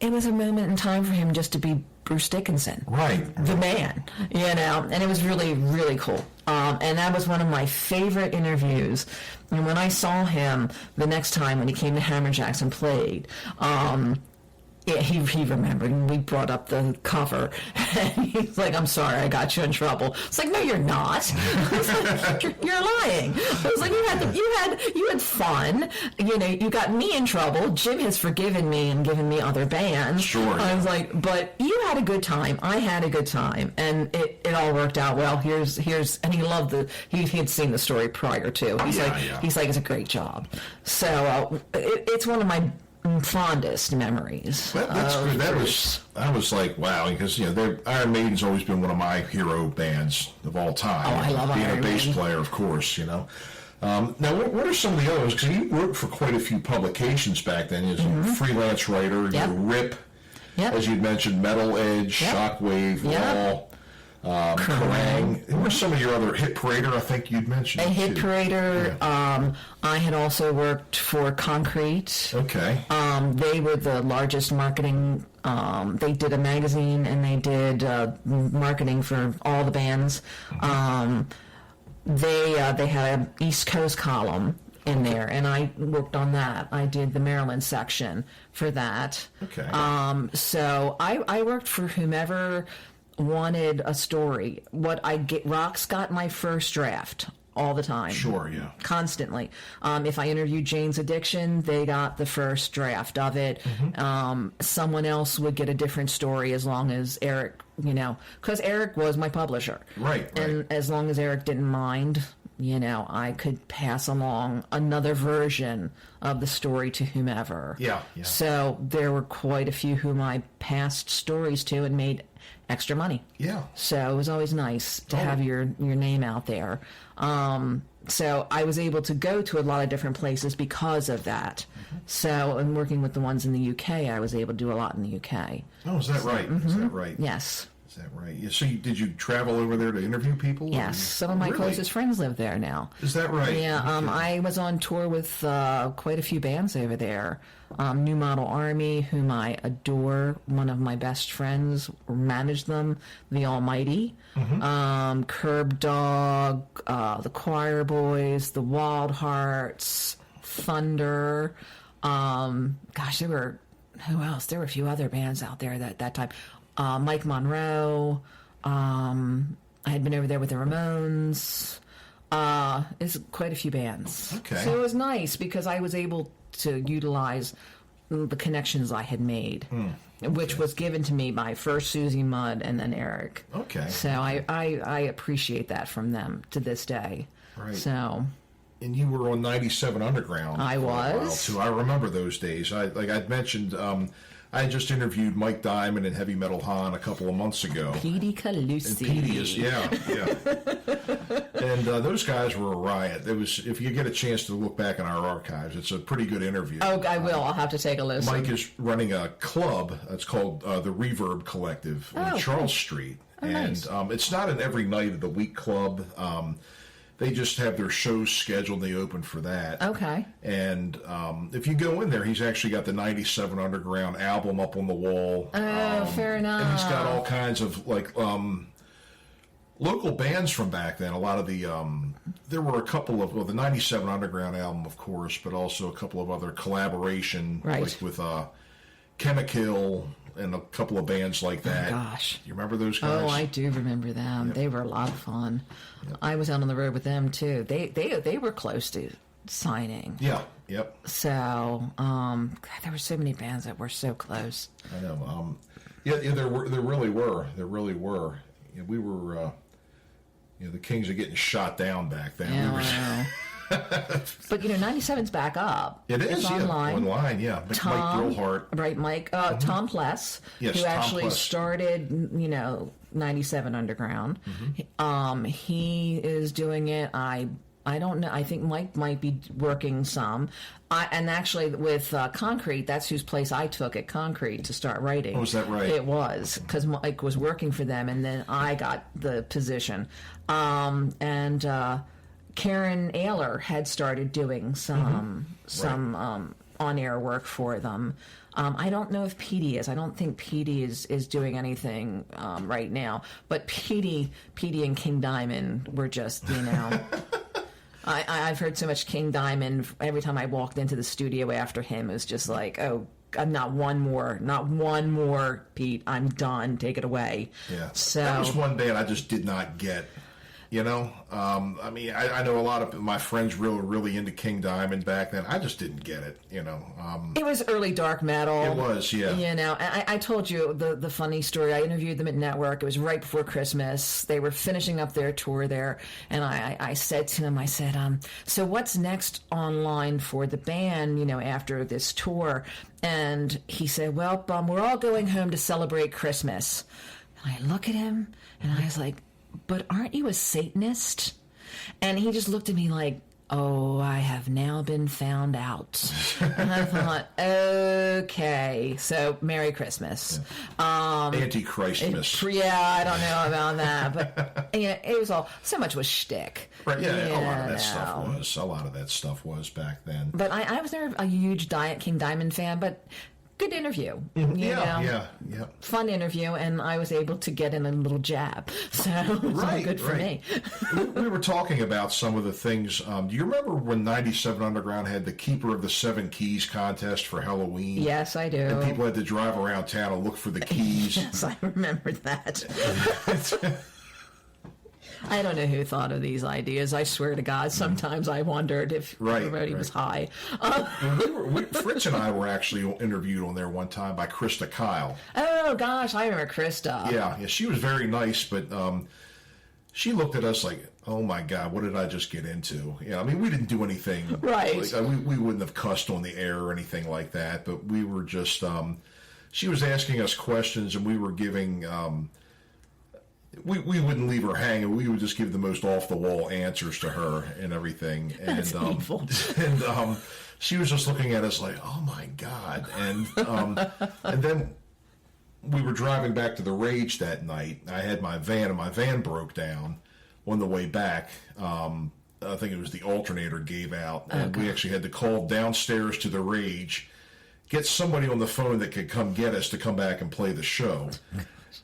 it was a moment in time for him just to be Bruce Dickinson. Right. The man, and it was really, really cool. And that was one of my favorite interviews. And when I saw him the next time when he came to Hammerjacks and played, he remembered, and we brought up the cover, and he's like, I'm sorry, I got you in trouble. It's like, no, you're not. I was like, you're lying. I was like, you had fun. You got me in trouble. Jim has forgiven me and given me other bands. Sure. I was like, but you had a good time. I had a good time, and it all worked out well. Here's, and he loved he had seen the story prior to. He's like, it's a great job. So it's one of my fondest memories. That's good. I was like, wow, because Iron Maiden's always been one of my hero bands of all time. Oh, I love being Iron a bass Maiden. player, of course. Now, what are some of the others? Because you worked for quite a few publications back then. As a freelance writer, Yep. Rip, Yep. as you'd mentioned, Metal Edge, Yep. Shockwave, Yep. Raw, Kerrang. Who were some of your other Hit Parader? I think you'd mentioned. A Hit too. Parader. Yeah. I had also worked for Concrete. Okay. They were the largest marketing. They did a magazine and they did marketing for all the bands. They had an East Coast column in there, and I worked on that. I did the Maryland section for that. Okay. So I worked for whomever wanted a story. ROX got my first draft all the time. Sure, yeah. Constantly. If I interviewed Jane's Addiction, they got the first draft of it. Someone else would get a different story as long as Eric, because Eric was my publisher. Right. And as long as Eric didn't mind, I could pass along another version of the story to whomever. Yeah. So there were quite a few whom I passed stories to and made extra money. Yeah. So it was always nice to have your name out there. So I was able to go to a lot of different places because of that. So in working with the ones in the UK, I was able to do a lot in the UK. Oh, is that right? Is that right? Yes. Is that right? Yeah, so did you travel over there to interview people? Yes. Some of my closest friends live there now. Is that right? Yeah. Okay. I was on tour with quite a few bands over there. New Model Army, whom I adore. One of my best friends managed them. The Almighty. Curb Dog, the Choir Boys, the Wild Hearts, Thunder. There were, who else? There were a few other bands out there that time. Mike Monroe. I had been over there with the Ramones. It's quite a few bands. Okay. So it was nice because I was able to utilize the connections I had made, which was given to me by first Susie Mudd and then Eric. Okay. So I appreciate that from them to this day. Right. So. And you were on 97 Underground. I for a while, was. too. I remember those days. I'd mentioned. I just interviewed Mike Diamond and Heavy Metal Han a couple of months ago. Petey Calusi. And Petey yeah. And those guys were a riot. If you get a chance to look back in our archives, it's a pretty good interview. Oh, I will. I'll have to take a listen. Mike is running a club. It's called the Reverb Collective on Charles Street. Oh, and nice. It's not an every night of the week club. They just have their shows scheduled. They open for that. Okay. And if you go in there, he's actually got the 97 Underground album up on the wall. Oh, fair enough. And he's got all kinds of, like, local bands from back then. A lot of the, there were a couple of, well, the 97 Underground album, of course, but also a couple of other collaboration, like with Chemical and a couple of bands like that. Oh, gosh. You remember those guys? Oh, I do remember them. Yep. They were a lot of fun. Yep. I was out on the road with them, too. They were close to signing. Yeah, yep. So, God, there were so many bands that were so close. I know. There really were. There really were. You know, we were, the Kings are getting shot down back then. Yeah, we were, I know. But 97's back up. It is, it's online. Online, yeah. Mike Brillhart. Right, Mike. Tom Pless, who Tom actually Pless. started, 97 Underground. He is doing it. I don't know. I think Mike might be working some. And actually with Concrete, that's whose place I took at Concrete to start writing. Oh, is that right? It was, because Mike was working for them, and then I got the position. Karen Ayler had started doing some on-air work for them. I don't know if Petey is. I don't think Petey is doing anything right now. But Petey and King Diamond were just, I've heard so much King Diamond. Every time I walked into the studio after him, it was just like, oh, not one more, Pete. I'm done. Take it away. Yeah. So that was one band I just did not get. I mean, I know a lot of my friends really into King Diamond back then. I just didn't get it, It was early dark metal. It was, yeah. I told you the funny story. I interviewed them at Network. It was right before Christmas. They were finishing up their tour there, and I said to them, so what's next online for the band, after this tour? And he said, well, we're all going home to celebrate Christmas. And I look at him, and I was like, but aren't you a Satanist? And he just looked at me like, oh, I have now been found out. And I thought, okay, so Merry Christmas. Yeah. Antichristmas. Yeah, I don't know about that. But it was all, so much was shtick. Right, yeah, a lot of that stuff was back then. But I was never a huge King Diamond fan, but good interview. Yeah. Fun interview, and I was able to get in a little jab. So it was all good for me. We were talking about some of the things. Do you remember when 97 Underground had the Keeper of the Seven Keys contest for Halloween? Yes, I do. And people had to drive around town and look for the keys. Yes, I remember that. I don't know who thought of these ideas. I swear to God, sometimes I wondered if everybody was high. Fritz and I were actually interviewed on there one time by Krista Kyle. Oh, gosh, I remember Krista. Yeah, she was very nice, but she looked at us like, oh, my God, what did I just get into? Yeah, I mean, we didn't do anything. Right. We wouldn't have cussed on the air or anything like that, but we were just, she was asking us questions, and we were giving... We wouldn't leave her hanging. We would just give the most off the wall answers to her and everything. And That's painful. And she was just looking at us like, "Oh my God!" And then we were driving back to the Rage that night. I had my van, and my van broke down on the way back. I think it was the alternator gave out, and we actually had to call downstairs to the Rage, get somebody on the phone that could come get us to come back and play the show.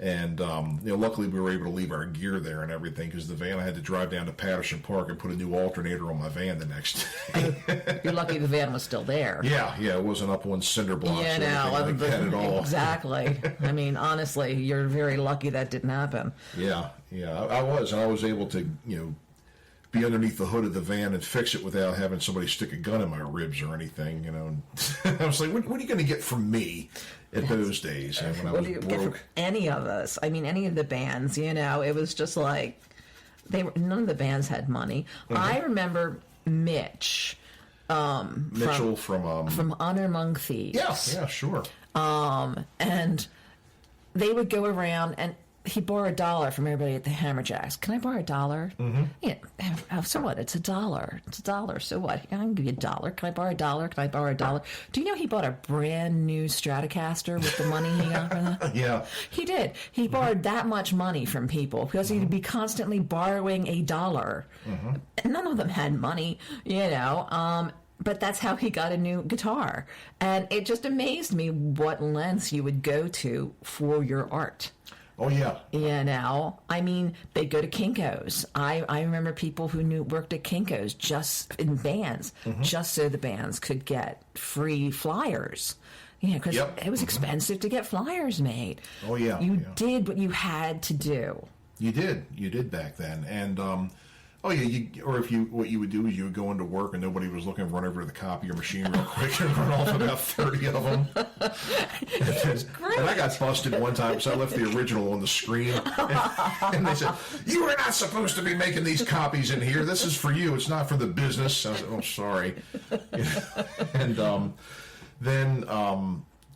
And, luckily we were able to leave our gear there and everything, because the van, I had to drive down to Patterson Park and put a new alternator on my van the next day. You're lucky the van was still there. Yeah, it wasn't up on cinder blocks or anything like that at all. Exactly. I mean, honestly, you're very lucky that didn't happen. Yeah, I was. And I was able to, be underneath the hood of the van and fix it without having somebody stick a gun in my ribs or anything, And I was like, what are you going to get from me at those days when I was broke? Any of us. I mean, any of the bands, it was just like, none of the bands had money. Mm-hmm. I remember Mitch. Mitchell from Honor Among Thieves. Yeah, sure. And they would go around, and he borrowed $1 from everybody at the Hammerjacks. Can I borrow $1? Mm-hmm. Yeah. So what? It's $1. It's $1. So what? I can give you $1. Can I borrow $1? Can I borrow $1? Do you know he bought a brand new Stratocaster with the money he got for that? Yeah. He did. He borrowed that much money from people because he'd be constantly borrowing $1. Mm-hmm. And none of them had money, but that's how he got a new guitar. And it just amazed me what lengths you would go to for your art. Oh, yeah. I mean, they'd go to Kinko's. I remember people who worked at Kinko's just in bands, just so the bands could get free flyers. Because it was expensive to get flyers made. Oh, yeah. You did what you had to do. You did back then. And, what you would do is you would go into work and nobody was looking, run over to the copier machine real quick and run off about 30 of them. And I got busted one time because I left the original on the screen. And they said, "You are not supposed to be making these copies in here. This is for you. It's not for the business." I was like, "Oh, sorry." And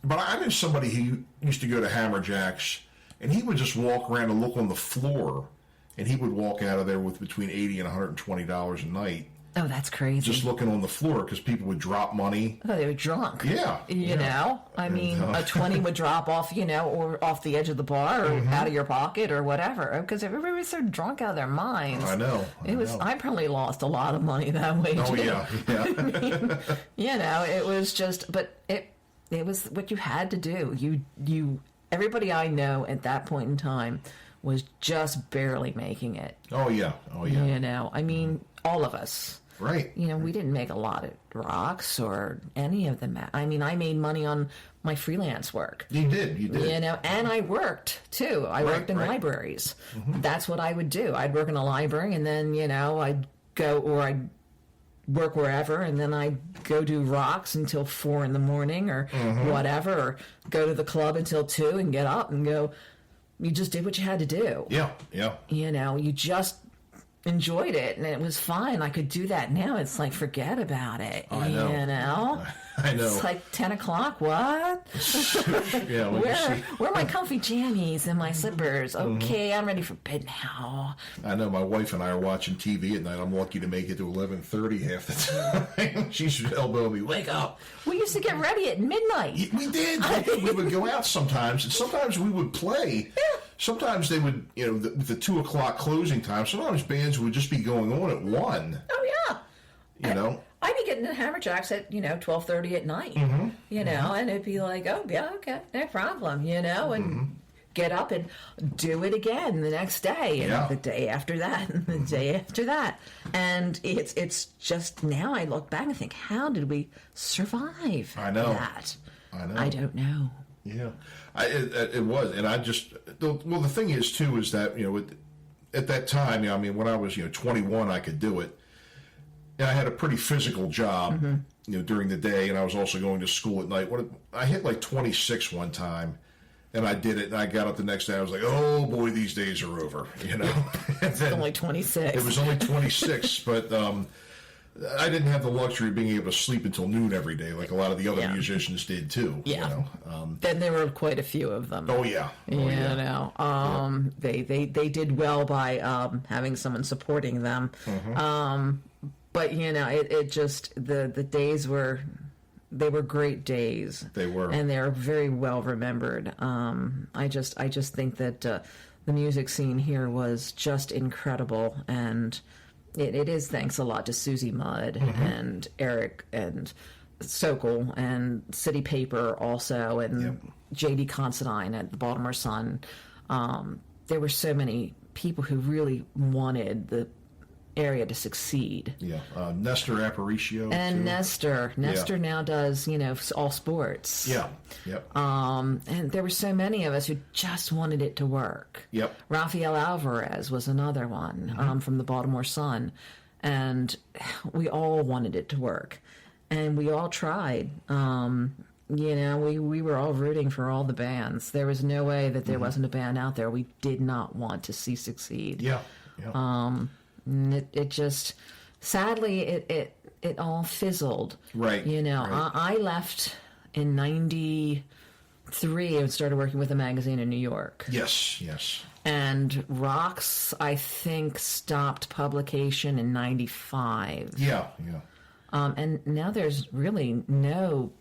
but I knew somebody who used to go to Hammerjacks, and he would just walk around and look on the floor. And he would walk out of there with between $80 and $120 a night. Oh, that's crazy. Just looking on the floor because people would drop money. Oh, they were drunk. Yeah. I mean, a 20 would drop off, or off the edge of the bar or out of your pocket or whatever. Because everybody was so drunk out of their minds. I know. I probably lost a lot of money that way, too. Oh, yeah. I mean, it was just, but it was what you had to do. Everybody I know at that point in time was just barely making it. Oh, yeah. I mean, all of us. Right. We didn't make a lot at ROX or any of them. I mean, I made money on my freelance work. You did. And I worked, too. I worked in libraries. Mm-hmm. That's what I would do. I'd work in a library, and then, I'd go, or I'd work wherever, and then I'd go do ROX until 4 a.m. or whatever, or go to the club until 2 and get up and go. You just did what you had to do. Yeah. You just enjoyed it, and it was fine. I could do that now. It's like, forget about it. I know. I know. It's like 10 o'clock. What? Yeah. Where are my comfy jammies and my slippers? Okay, I'm ready for bed now. I know. My wife and I are watching TV at night. I'm lucky to make it to 11:30 half the time. She's elbowing me. Wake up. We used to get ready at midnight. We did. We would go out sometimes, and sometimes we would play. Yeah. Sometimes they would, the 2 o'clock closing time. Sometimes bands would just be going on at 1. Oh yeah. I'd be getting to Hammerjacks at 12:30 at night. And it'd be like, oh yeah, okay, no problem. And get up and do it again the next day, and the day after that, and the day after that. And it's just, now I look back and think, how did we survive that? I know. I don't know. Yeah, it was, and the thing is too is that at that time, when I was 21, I could do it. And I had a pretty physical job, during the day, and I was also going to school at night. I hit like 26 one time, and I did it, and I got up the next day. I was like, oh boy, these days are over. It's only 26. It was only 26, but I didn't have the luxury of being able to sleep until noon every day, like a lot of the other musicians did too. Yeah. Then there were quite a few of them. Oh yeah. They did well by having someone supporting them. But it just, the days were great days. They were, and they're very well remembered. I just think that the music scene here was just incredible, and it is thanks a lot to Susie Mudd and Eric and Sokol and City Paper also, and J.D. Considine at the Baltimore Sun. There were so many people who really wanted the area to succeed. Yeah, Nestor Aparicio. And too. Nestor now does, all sports. Yeah, yep. And there were so many of us who just wanted it to work. Yep. Rafael Alvarez was another one from the Baltimore Sun. And we all wanted it to work. And we all tried. We were all rooting for all the bands. There was no way that there wasn't a band out there we did not want to see succeed. Yeah. It just, sadly, it all fizzled. Right. I left in 92, '93, I started working with a magazine in New York. Yes, yes. And ROX, I think, stopped publication in '95. Yeah. And now there's really no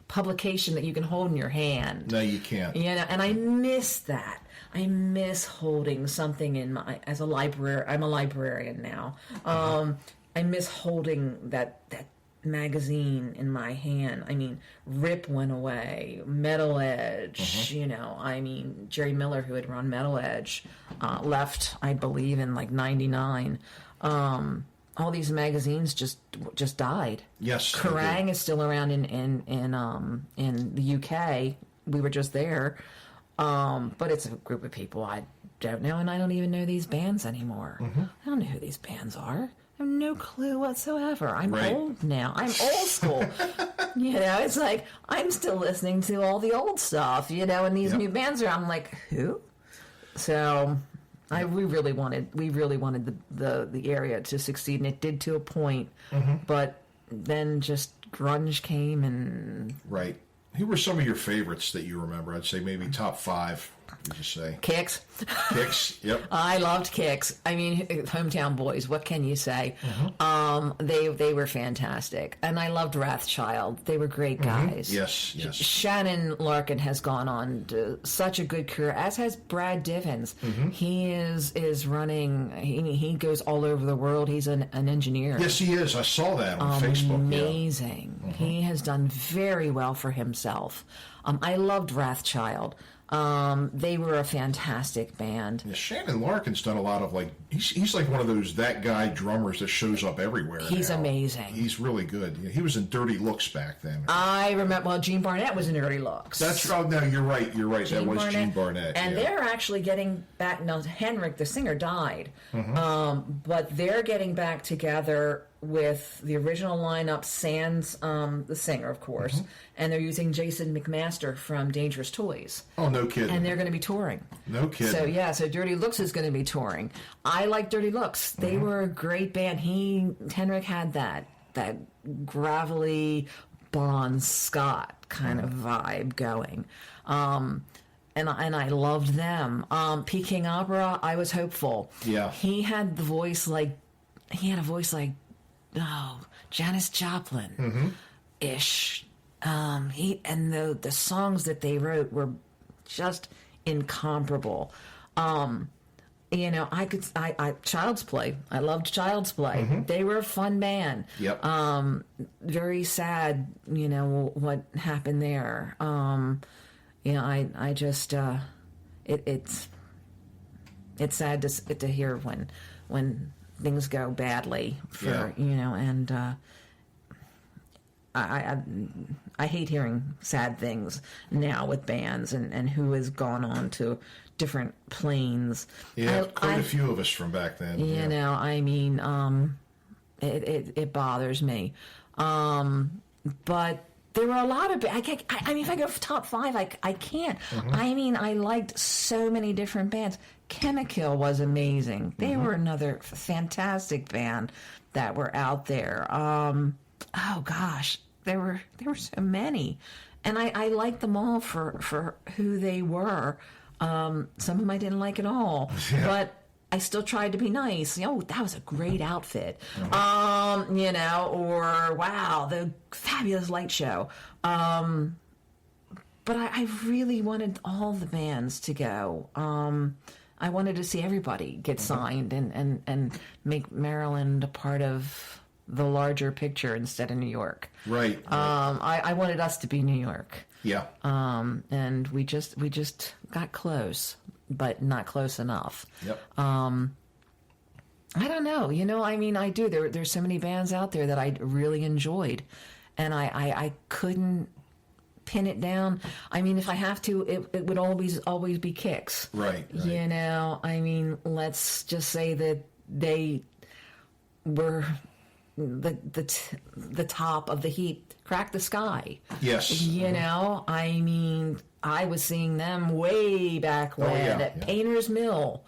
publication that you can hold in your hand. No, you can't. And I miss that. I miss holding something in my, as a library. I'm a librarian now. I miss holding that magazine in my hand. I mean, Rip went away, Metal Edge, Jerry Miller, who had run Metal Edge, left, I believe, in like '99. All these magazines just died. Yes. Kerrang is still around in the UK. We were just there. But it's a group of people I don't know, and I don't even know these bands anymore. I don't know who these bands are. I have no clue whatsoever. I'm old now. I'm old school. It's like I'm still listening to all the old stuff, and these new bands are, I'm like, who? So we really wanted the area to succeed, and it did to a point. But then just grunge came and Right. Who were some of your favorites that you remember? I'd say maybe top 5, would you say? Kix. Kix, yep. I loved Kix. I mean, hometown boys, what can you say? They were fantastic. And I loved Wrathchild. They were great guys. Yes. Shannon Larkin has gone on to such a good career, as has Brad Divins. He is running, he goes all over the world. He's an engineer. Yes, he is. I saw that on Facebook. Amazing. Yeah. He has done very well for himself. I loved Wrathchild. They were a fantastic band. Yeah, Shannon Larkin's done a lot of he's like one of those that guy drummers that shows up everywhere. He's now. amazing. He's really good. He was in Dirty Looks back then. I remember. Well, Gene Barnett was in Dirty Looks. That's right. No, you're right. That was Gene Barnett. And they're actually getting back. Now, Henrik, the singer, died, but they're getting back together with the original lineup, sans the singer, of course, and they're using Jason McMaster from Dangerous Toys. Oh, no kidding. And they're going to be touring. No kidding. So Dirty Looks is going to be touring. I like Dirty Looks. They were a great band. Henrik had that gravelly Bon Scott kind of vibe going. And I loved them. Peking Opera, I was hopeful. Yeah. He had a voice like Janis Joplin ish. The songs that they wrote were just incomparable. Child's Play. I loved Child's Play. They were a fun band. Yep. Very sad, what happened there. I just it's sad to hear when things go badly for and I hate hearing sad things now with bands and who has gone on to different planes. Yeah, quite a few of us from back then. It bothers me. But there were a lot of if I go top 5, I can't. I liked so many different bands. Chemical was amazing. They were another fantastic band that were out there. Oh gosh, there were so many, and I liked them all for who they were. Some of them I didn't like at all, but I still tried to be nice. That was a great outfit. Or wow, the fabulous light show. But I really wanted all the bands to go. I wanted to see everybody get signed and make Maryland a part of the larger picture instead of New York. Right. I wanted us to be New York. Yeah. And we just got close, but not close enough. Yep. I don't know. I do. There's so many bands out there that I really enjoyed, and I couldn't pin it down. If I have to, it would always be Kix. Right. Let's just say that they were the top of the heap. Crack the Sky. Yes. I was seeing them way back when at Painter's Mill.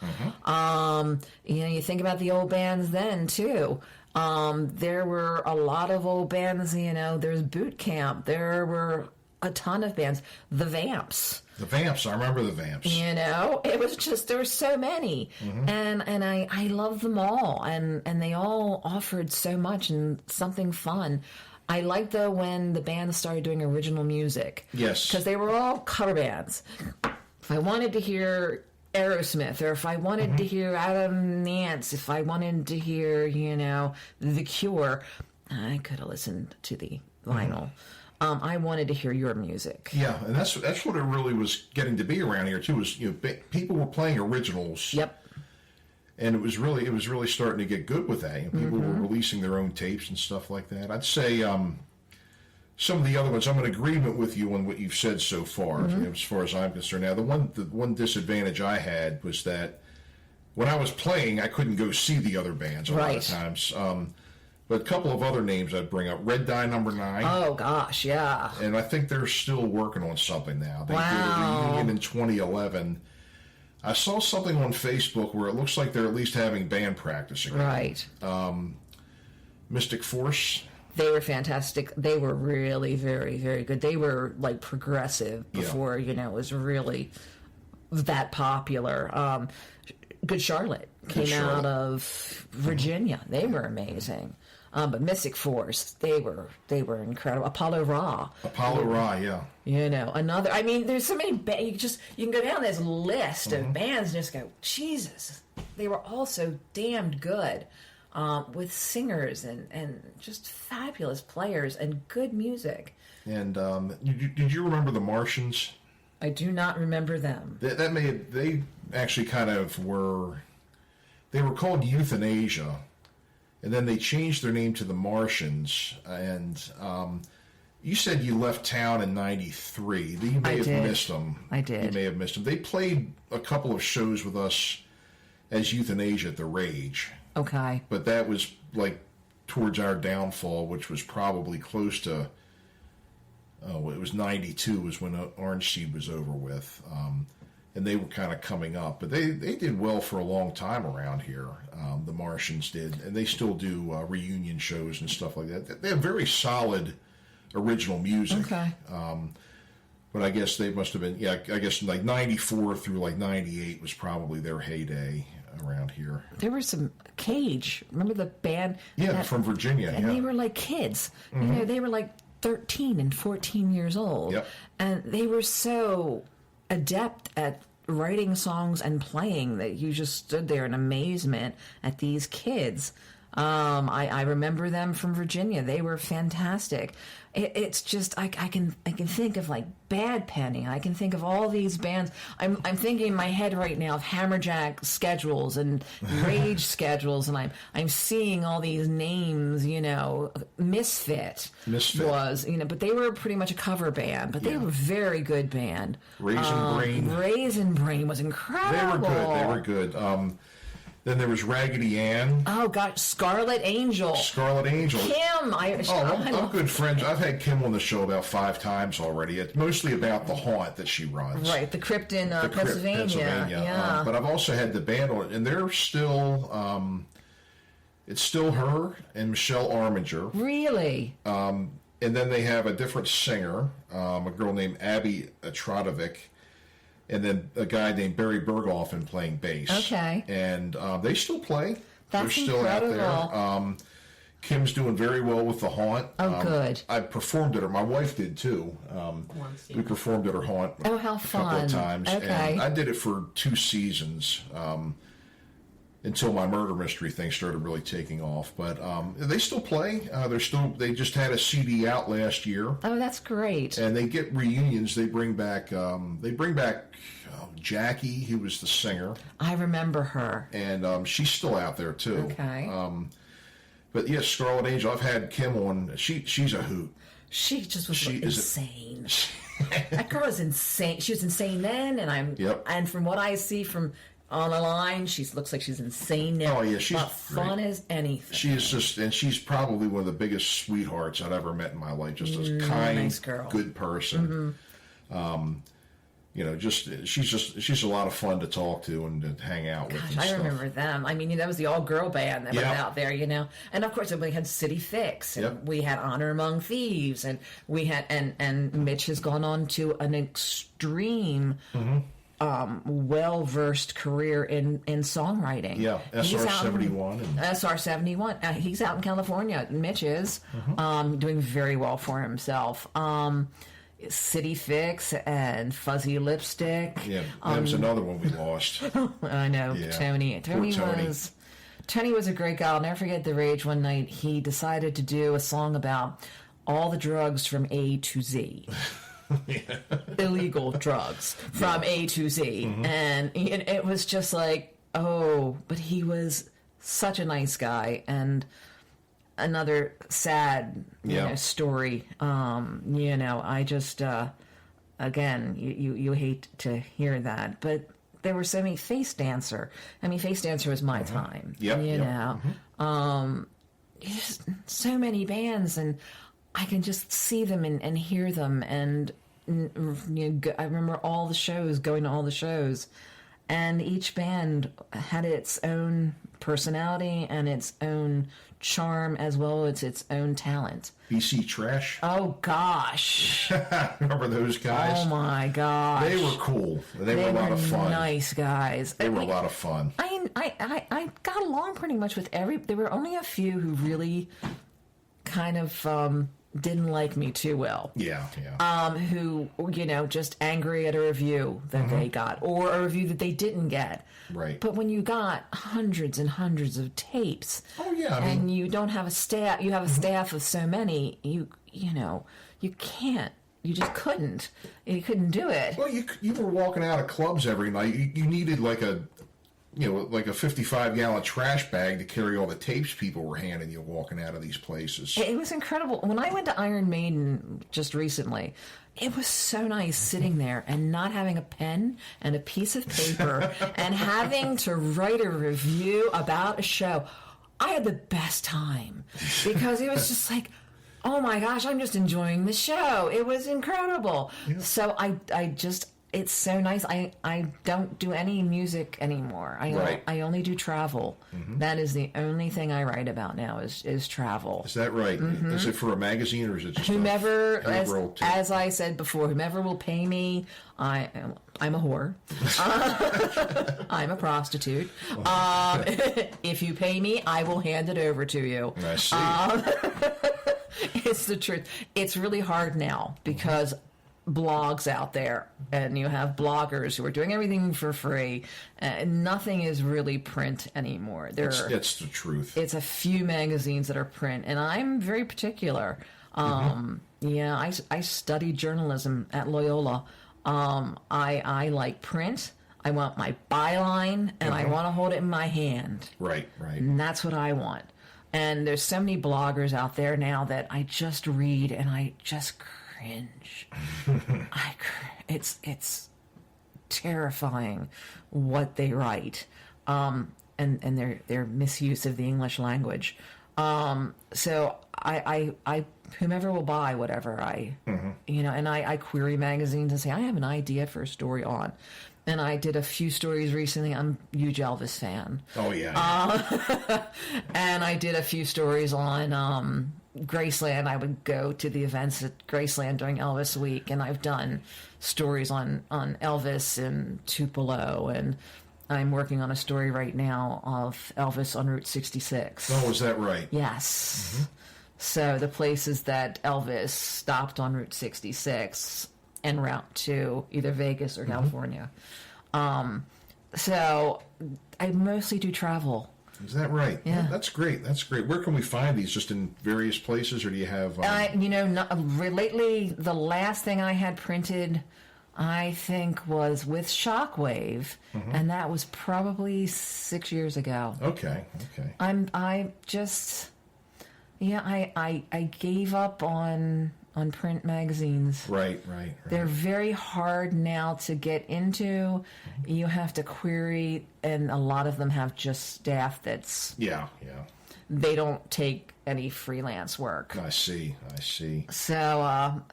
You think about the old bands then too. There were a lot of old bands. There's Boot Camp. There were a ton of bands. The Vamps. The Vamps, I remember the Vamps. You know, it was just, there were so many. And I love them all. And they all offered so much and something fun. I liked, though, when the bands started doing original music. Yes. Because they were all cover bands. If I wanted to hear Aerosmith, or if I wanted to hear Adam Nance, if I wanted to hear, you know, The Cure, I could have listened to the vinyl. I wanted to hear your music. Yeah, and that's what it really was getting to be around here too. Was, you know, people were playing originals. Yep. And it was really starting to get good with that. You know, people were releasing their own tapes and stuff like that. I'd say some of the other ones, I'm in agreement with you on what you've said so far, you know, as far as I'm concerned. Now, the one disadvantage I had was that when I was playing, I couldn't go see the other bands a lot of times. But a couple of other names I'd bring up. Red Dye Number 9. Oh, gosh, yeah. And I think they're still working on something now. They did a reunion in 2011. I saw something on Facebook where it looks like they're at least having band practice again. Right. Mystic Force. They were fantastic. They were really very, very good. They were like progressive before, you know, it was really that popular. Good Charlotte came out of Virginia. They were amazing. But Mystic Force, they were incredible. Apollo Ra. Yeah. You know, another. I mean, there's so many. You can go down this list of bands and just go, Jesus, they were all so damned good, with singers and just fabulous players and good music. And did you remember the Martians? I do not remember them. They actually kind of were. They were called Euthanasia. And then they changed their name to the Martians. And you said you left town in '93. You may have missed them. I did. You may have missed them. They played a couple of shows with us as Euthanasia at the Rage. Okay. But that was like towards our downfall, which was probably close to, it was '92 was when Orange Seed was over with. And they were kind of coming up. But they did well for a long time around here. The Martians did. And they still do reunion shows and stuff like that. They have very solid original music. Okay. But I guess they must have been, I guess like 94 through like 98 was probably their heyday around here. There were some Cage. Remember the band? Yeah, from Virginia. And they were like kids. You know, they were like 13 and 14 years old. Yep. And they were so adept at writing songs and playing that you just stood there in amazement at these kids. I remember them from Virginia. They were fantastic. It's just I can think of like Bad Penny. I can think of all these bands. I'm thinking in my head right now of Hammerjack schedules and Rage schedules, and I'm seeing all these names. You know, Misfit was, you know, but they were pretty much a cover band, but they were a very good band. Raisin Brain was incredible. They were good. Then there was Raggedy Ann. Oh, God, Scarlet Angel. Kim. I'm good friends. I've had Kim on the show about 5 times already. It's mostly about the haunt that she runs. Right, the Crypt in Pennsylvania. Yeah. But I've also had the band on it, and they're still, it's still her and Michelle Arminger. Really? And then they have a different singer, a girl named Abby Atrodovic. And then a guy named Barry Berghoffen playing bass. Okay. And they still play. That's They're still incredible. out there. Kim's doing very well with the haunt. Oh, good. I performed at her. My wife did too. We performed at her haunt how fun. a couple of times. Okay. And I did it for 2 seasons until my murder mystery thing started really taking off. But they still play. They just had a CD out last year. Oh, that's great. And they get reunions. They bring back Jackie, who was the singer. I remember her. And she's still out there too. Okay. But yes, Scarlet Angel. I've had Kim on. She's a hoot. She just was insane. That girl is insane. She was insane then, and from what I see from on the line, she looks like she's insane now. Oh yeah, she's fun as anything. She is just, and she's probably one of the biggest sweethearts I've ever met in my life. Just a kind, nice girl. good person. she's a lot of fun to talk to and to hang out with. Gosh, I remember them. I mean, that was the all-girl band that was out there, And of course, we had City Fix, and we had Honor Among Thieves, and we had and Mitch has gone on to an extreme, well-versed career in songwriting. Yeah, SR-71. SR-71. He's out in California. Mitch is doing very well for himself. City Fix and Fuzzy Lipstick. Yeah, that was another one we lost. I know, yeah. Tony was a great guy. I'll never forget the rage one night. He decided to do a song about all the drugs from A to Z. Illegal drugs from A to Z. And it was just like, but he was such a nice guy. And another sad story. I just again, you hate to hear that, but there were so many Face Dancer. I mean, Face Dancer was my time. Just so many bands, and I can just see them and hear them, and I remember all the shows, going to all the shows, and each band had its own personality and its own charm as well as its own talent. BC Trash. Oh gosh. Remember those guys? Oh my gosh. They were cool. They were a lot of fun. Nice guys. They were a lot of fun. I got along pretty much with there were only a few who really kind of didn't like me too well. Yeah. Who, just angry at a review that they got, or a review that they didn't get. Right. But when you got hundreds and hundreds of tapes, and you don't have a staff, you have a staff of so many, you can't. You just couldn't. You couldn't do it. Well, you were walking out of clubs every night. You needed like a 55-gallon trash bag to carry all the tapes people were handing you walking out of these places. It was incredible. When I went to Iron Maiden just recently, it was so nice sitting there and not having a pen and a piece of paper and having to write a review about a show. I had the best time because it was just like, oh my gosh, I'm just enjoying the show. It was incredible. Yeah. So it's so nice. I don't do any music anymore. I only do travel. That is the only thing I write about now is travel. Is that right? Is it for a magazine or is it just whomever? As I said before, whomever will pay me. I'm a whore. I'm a prostitute. If you pay me, I will hand it over to you. I see. It's the truth. It's really hard now because blogs out there, and you have bloggers who are doing everything for free. Nothing is really print anymore. That's the truth. It's a few magazines that are print, and I'm very particular. I studied journalism at Loyola. I like print. I want my byline, and I want to hold it in my hand. Right. And that's what I want. And there's so many bloggers out there now that I just read, and I just cringe. It's terrifying what they write, and their misuse of the English language. So I whomever will buy whatever and I query magazines and say I have an idea for a story on. And I did a few stories recently. I'm a huge Elvis fan. Oh, yeah. And I did a few stories on Graceland. I would go to the events at Graceland during Elvis Week, and I've done stories on Elvis and Tupelo, and I'm working on a story right now of Elvis on Route 66. Oh, is that right? Yes. So the places that Elvis stopped on Route 66 en route to either Vegas or California. So I mostly do travel. Is that right? Yeah. Well, that's great. Where can we find these? Just in various places, or do you have... lately, the last thing I had printed, I think, was with Shockwave, and that was probably 6 years ago. Okay. I gave up on print magazines. Right. They're very hard now to get into. You have to query, and a lot of them have just staff that's... Yeah. They don't take any freelance work. I see. So,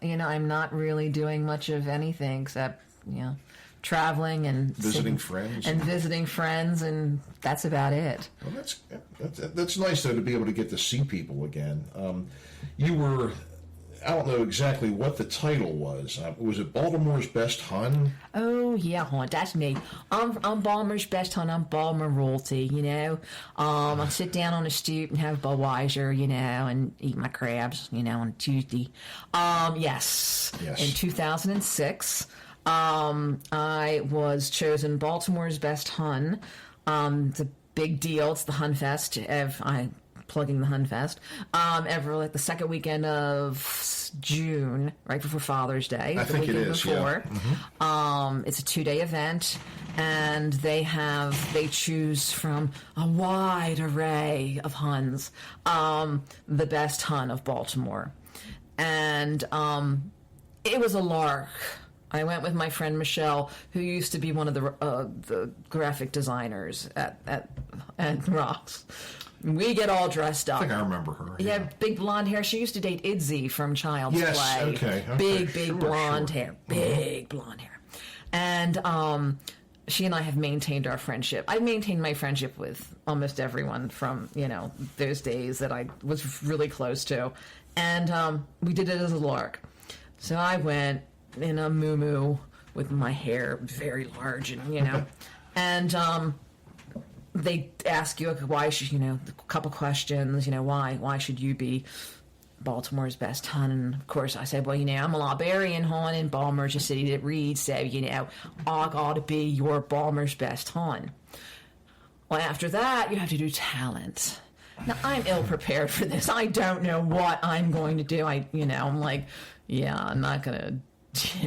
I'm not really doing much of anything except traveling and visiting friends, and that's about it. Well, that's nice though to be able to get to see people again. You were, I don't know exactly what the title was. Was it Baltimore's Best Hun? Oh yeah, hon, that's me. I'm Baltimore's Best Hun. I'm Baltimore royalty. I sit down on the stoop and have Budweiser, and eat my crabs, on Tuesday. Yes. In 2006. I was chosen Baltimore's Best Hun. It's a big deal. It's the Hun Fest. I'm plugging the Hun Fest. Every the second weekend of June, right before Father's Day. I think it is. Before. Yeah. Mm-hmm. It's a 2-day event, and they choose from a wide array of Huns, the best Hun of Baltimore, and it was a lark. I went with my friend Michelle, who used to be one of the graphic designers at ROX. We get all dressed up. I think I remember her. Yeah, big blonde hair. She used to date Idzy from Child's Play. Okay. Big blonde hair. Big blonde hair. And she and I have maintained our friendship. I've maintained my friendship with almost everyone from, those days that I was really close to. And we did it as a lark. So I went in a muumuu with my hair very large, and and they ask you why should a couple questions, why should you be Baltimore's Best Hun? And of course I said, well, I'm a librarian, hon, in Baltimore's a city that reads, so I got to be your Baltimore's Best Hun. Well, after that you have to do talent. Now I'm ill prepared for this. I don't know what I'm going to do. I'm like, I'm not gonna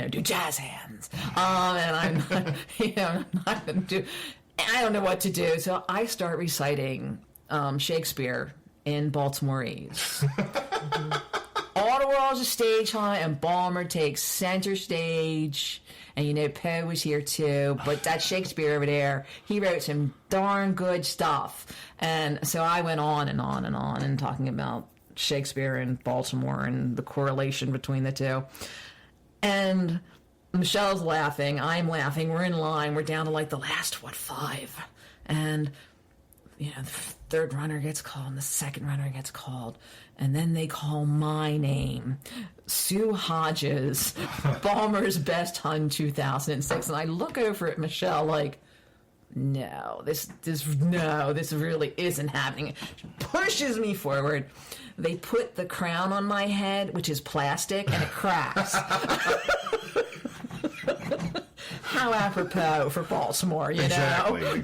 do jazz hands. And I'm not, I'm not going to do, I don't know what to do. So I start reciting Shakespeare in Baltimoreese. All the world's a stage, high, and Balmer takes center stage. And Poe was here too, but that Shakespeare over there, he wrote some darn good stuff. And so I went on and on and on and talking about Shakespeare and Baltimore and the correlation between the two. And Michelle's laughing, I'm laughing, we're in line, we're down to the last, 5. And, the third runner gets called and the second runner gets called. And then they call my name, Sue Hodges, Balmer's Best Hun 2006. And I look over at Michelle no, this really isn't happening. She pushes me forward. They put the crown on my head, which is plastic, and it cracks. How apropos for Baltimore, Exactly.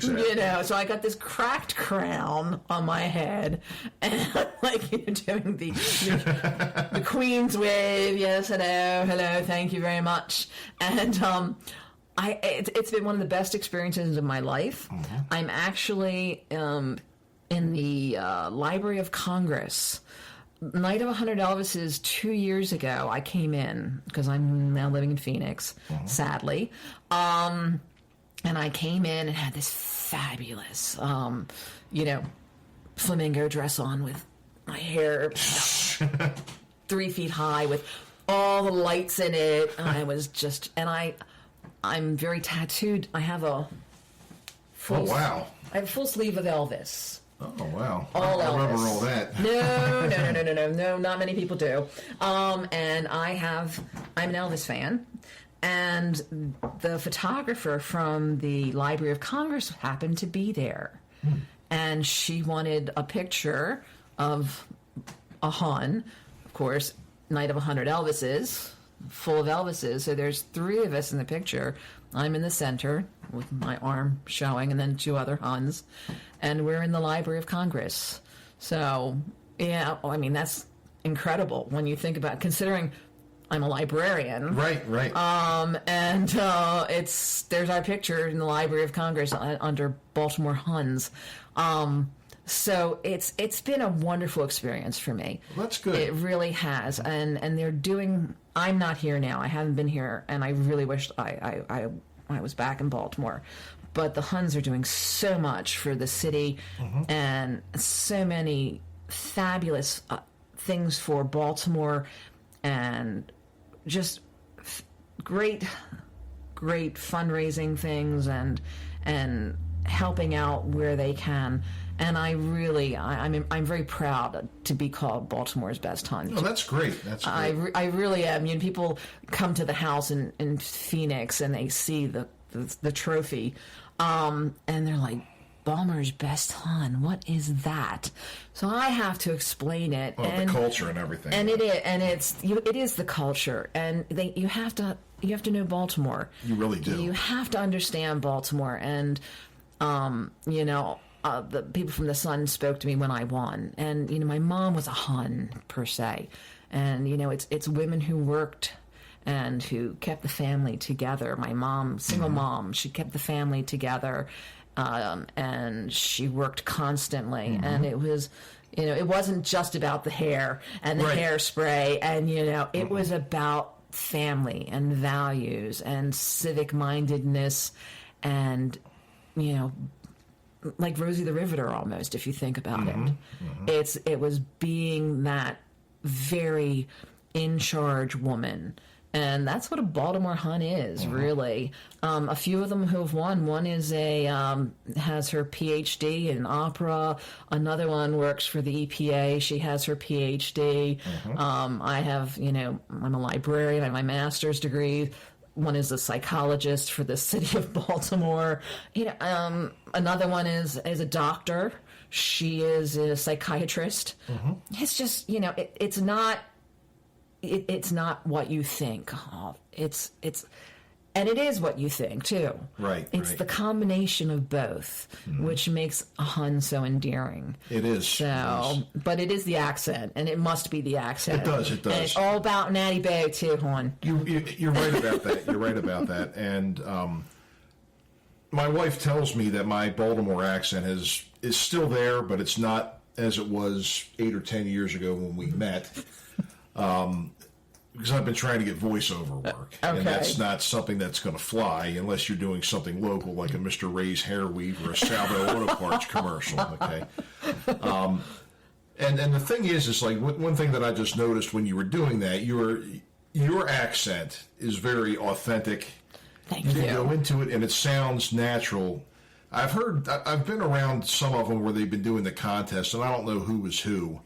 So I got this cracked crown on my head, and I'm doing the Queen's wave. Yes, hello, thank you very much. And it's been one of the best experiences of my life. Mm-hmm. I'm actually in the Library of Congress. Night of 100 Elvises 2 years ago, I came in, because I'm now living in Phoenix, sadly. And I came in and had this fabulous, flamingo dress on with my hair 3 feet high with all the lights in it. And I was just, and I'm very tattooed. I have a full, I have a full sleeve of Elvis. Oh, wow. All I Elvis. remember all that. No, not many people do. And I'm an Elvis fan. And the photographer from the Library of Congress happened to be there. And she wanted a picture of a Hun, of course, Night of 100 Elvises, full of Elvises. So there's 3 of us in the picture. I'm in the center with my arm showing, and then 2 other Huns. And we're in the Library of Congress. So, yeah, that's incredible when you think about, considering I'm a librarian. Right. And there's our picture in the Library of Congress under Baltimore Huns. So it's been a wonderful experience for me. Well, that's good. It really has. And they're doing, I'm not here now. I haven't been here, and I really wished I was back in Baltimore. But the Huns are doing so much for the city, and so many fabulous things for Baltimore, and just great great fundraising things and helping out where they can. And I'm very proud to be called Baltimore's best hunt. Oh, that's great. That's great. I really am. You know, people come to the house in Phoenix and they see the trophy, and they're like, Baltimore's best hunt. What is that? So I have to explain it. Well, the culture and everything. And it is the culture, and you have to know Baltimore. You really do. You have to understand Baltimore, and the people from the Sun spoke to me when I won, and my mom was a Hun per se, and it's women who worked and who kept the family together. My mom, single mom, she kept the family together, and she worked constantly, and it was. It wasn't just about the hair and the hairspray, and it was about family and values and civic mindedness, and like Rosie the Riveter almost, if you think about it. It was being that very in charge woman. And that's what a Baltimore Hun is, really. A few of them who have won. One is has her PhD in opera. Another one works for the EPA. She has her PhD. I have, I'm a librarian. I have my master's degree. One is a psychologist for the city of Baltimore. Another one is a doctor. She is a psychiatrist. It's just, it's not. It's not what you think of. And it is what you think too. Right. It's the combination of both, which makes a Hun so endearing. It is. So, but it is the accent, and it must be the accent. It does. And it's all about Natty Bay too, Hun. You're right about that. You're right about that. And my wife tells me that my Baltimore accent is still there, but it's not as it was 8 or 10 years ago when we met. Because I've been trying to get voiceover work, and that's not something that's going to fly unless you're doing something local, like a Mr. Ray's Hair Weave or a Salvo Auto Parts commercial. Okay, and the thing is like one thing that I just noticed when you were doing that, your accent is very authentic. Thank you. You go into it, and it sounds natural. I've been around some of them where they've been doing the contest, and I don't know who was who.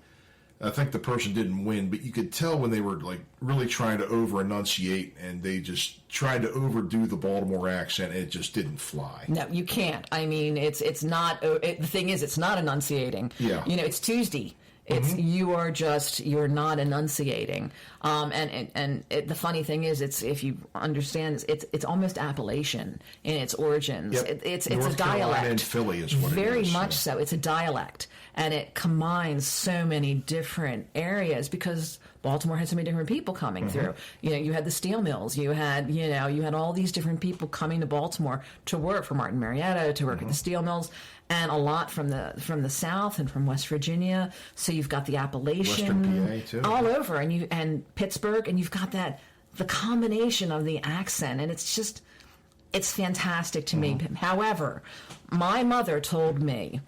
I think the person didn't win, but you could tell when they were like really trying to over-enunciate, and they just tried to overdo the Baltimore accent, and it just didn't fly. No, you can't. I mean, it's not. The thing is, it's not enunciating. Yeah. It's Tuesday. It's you're not enunciating. The funny thing is, if you understand, it's almost Appalachian in its origins. Yep. It's a North dialect. Carolina and Philly is what it is. Very much so. It's a dialect, and it combines so many different areas because Baltimore had so many different people coming through. You had the steel mills. You had all these different people coming to Baltimore to work for Martin Marietta, to work at the steel mills, and a lot from the South and from West Virginia. So you've got the Appalachian, Western PA too, all over, and Pittsburgh, and you've got the combination of the accent, and it's fantastic to me. However, my mother told me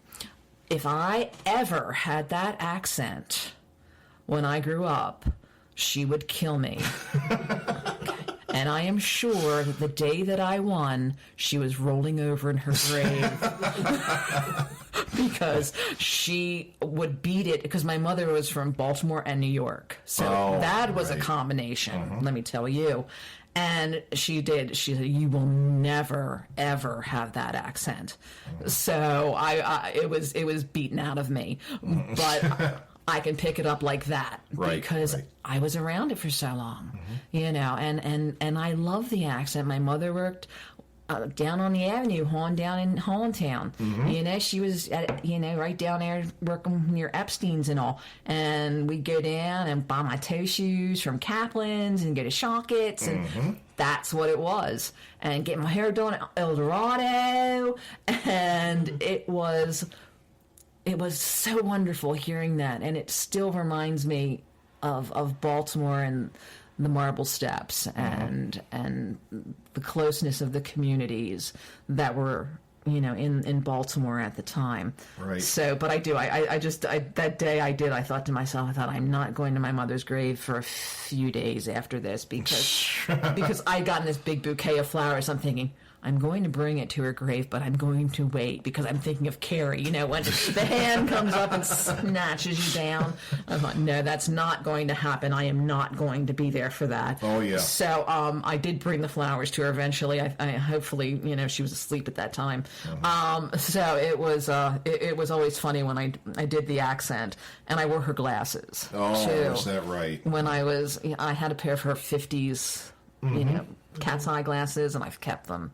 if I ever had that accent when I grew up, she would kill me. And I am sure that the day that I won, she was rolling over in her grave because she would beat it, because my mother was from Baltimore and New York. So that was a combination, let me tell you. And she did. She said, "You will never, ever have that accent." So it was beaten out of me. But I can pick it up like that because I was around it for so long, and I love the accent. My mother worked down on the avenue, down in Hollandtown. She was right down there working near Epstein's and all. And we'd go down and buy my toe shoes from Kaplan's and go to Shawkett's, and that's what it was. And get my hair done at El Dorado, and it was so wonderful hearing that, and it still reminds me of Baltimore and the marble steps and the closeness of the communities that were in Baltimore at the time. Right. So, but I that day I thought to myself, I'm not going to my mother's grave for a few days after this because I'd gotten this big bouquet of flowers. I'm thinking, I'm going to bring it to her grave, but I'm going to wait because I'm thinking of Carrie, when the hand comes up and snatches you down. I thought, no, that's not going to happen. I am not going to be there for that. Oh, yeah. So I did bring the flowers to her eventually. I hopefully, she was asleep at that time. So it was always funny when I did the accent, and I wore her glasses. Oh, too. is that right? When I had a pair of her 50s, cat's eye glasses, and I've kept them,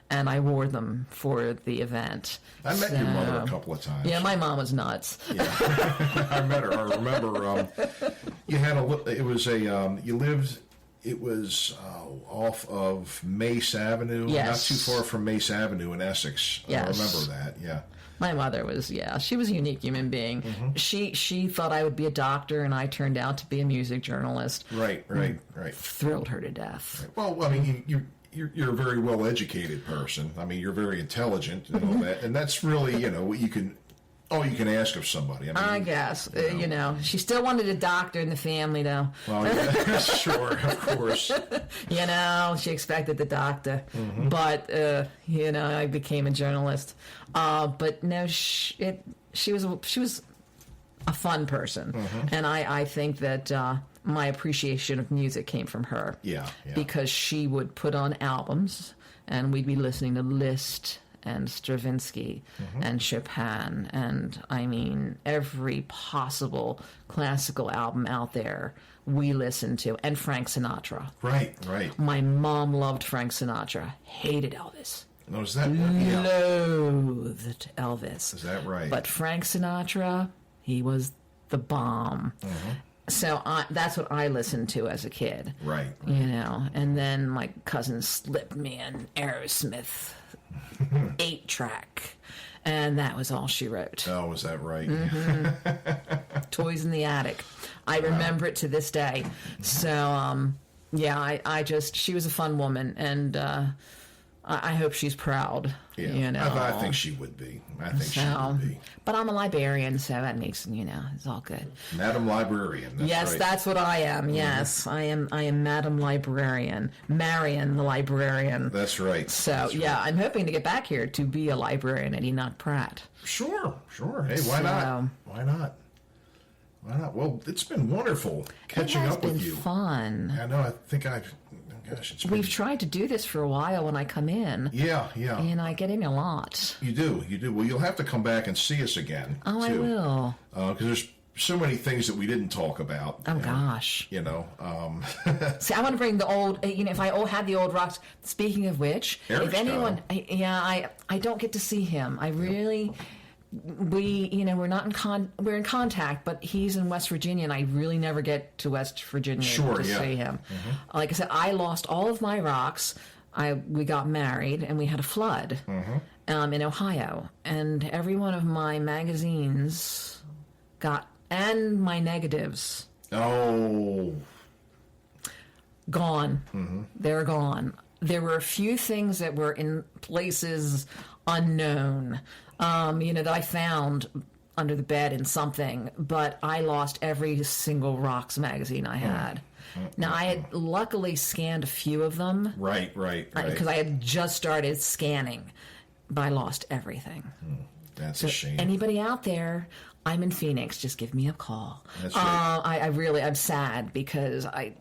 and I wore them for the event. I met your mother a couple of times. Yeah, my mom was nuts. Yeah. I met her. I remember you had you lived, it was off of Mace Avenue, yes. Not too far from Mace Avenue in Essex. Yes. I remember that, yeah. My mother was, she was a unique human being. She thought I would be a doctor, and I turned out to be a music journalist. Right. Thrilled her to death. Right. Well, I mean, you're a very well-educated person. I mean, you're very intelligent and all that, and that's really, what you can ask of somebody. I guess, she still wanted a doctor in the family, though. Well, yeah, sure, of course. She expected the doctor, but I became a journalist. But no, she was a fun person, and I think that my appreciation of music came from her. Yeah. Because she would put on albums, and we'd be listening to Liszt and Stravinsky and Chopin, and I mean every possible classical album out there we listened to, and Frank Sinatra. Right. My mom loved Frank Sinatra, hated Elvis. No, is that right? Loathed Elvis. Is that right? But Frank Sinatra, he was the bomb. So that's what I listened to as a kid. Right. And then my cousin slipped me an Aerosmith 8-track, and that was all she wrote. Oh, is that right? Toys in the Attic. I remember it to this day. So, she was a fun woman, and I hope she's proud. Yeah, I think she would be. She would be. But I'm a librarian, so that makes it's all good. Madam Librarian. That's yes, right. That's what I am. Yes, I am Madam Librarian, Marion the librarian. That's right. So That's right. I'm hoping to get back here to be a librarian at Enoch Pratt. Sure. Hey, why not? Why not? Well, it's been wonderful catching up with you. It's been fun. I know. I think We've tried to do this for a while when I come in. Yeah. And I get in a lot. You do. Well, you'll have to come back and see us again. Oh, too. I will. Because there's so many things that we didn't talk about. Oh, gosh. See, I want to bring the old, if I had the old rocks. Speaking of which, Eric's if anyone, I don't get to see him. I really... we're in contact, but he's in West Virginia, and I really never get to West Virginia to see him. Like I said, I lost all of my rocks. We got married, and we had a flood in Ohio, and every one of my magazines and my negatives. Oh. Gone. They're gone. There were a few things that were in places unknown. That I found under the bed in something, but I lost every single ROX magazine I had. Now, I had luckily scanned a few of them. Right. Because I had just started scanning, but I lost everything. That's a shame. Anybody out there, I'm in Phoenix, just give me a call. That's right. I'm sad because I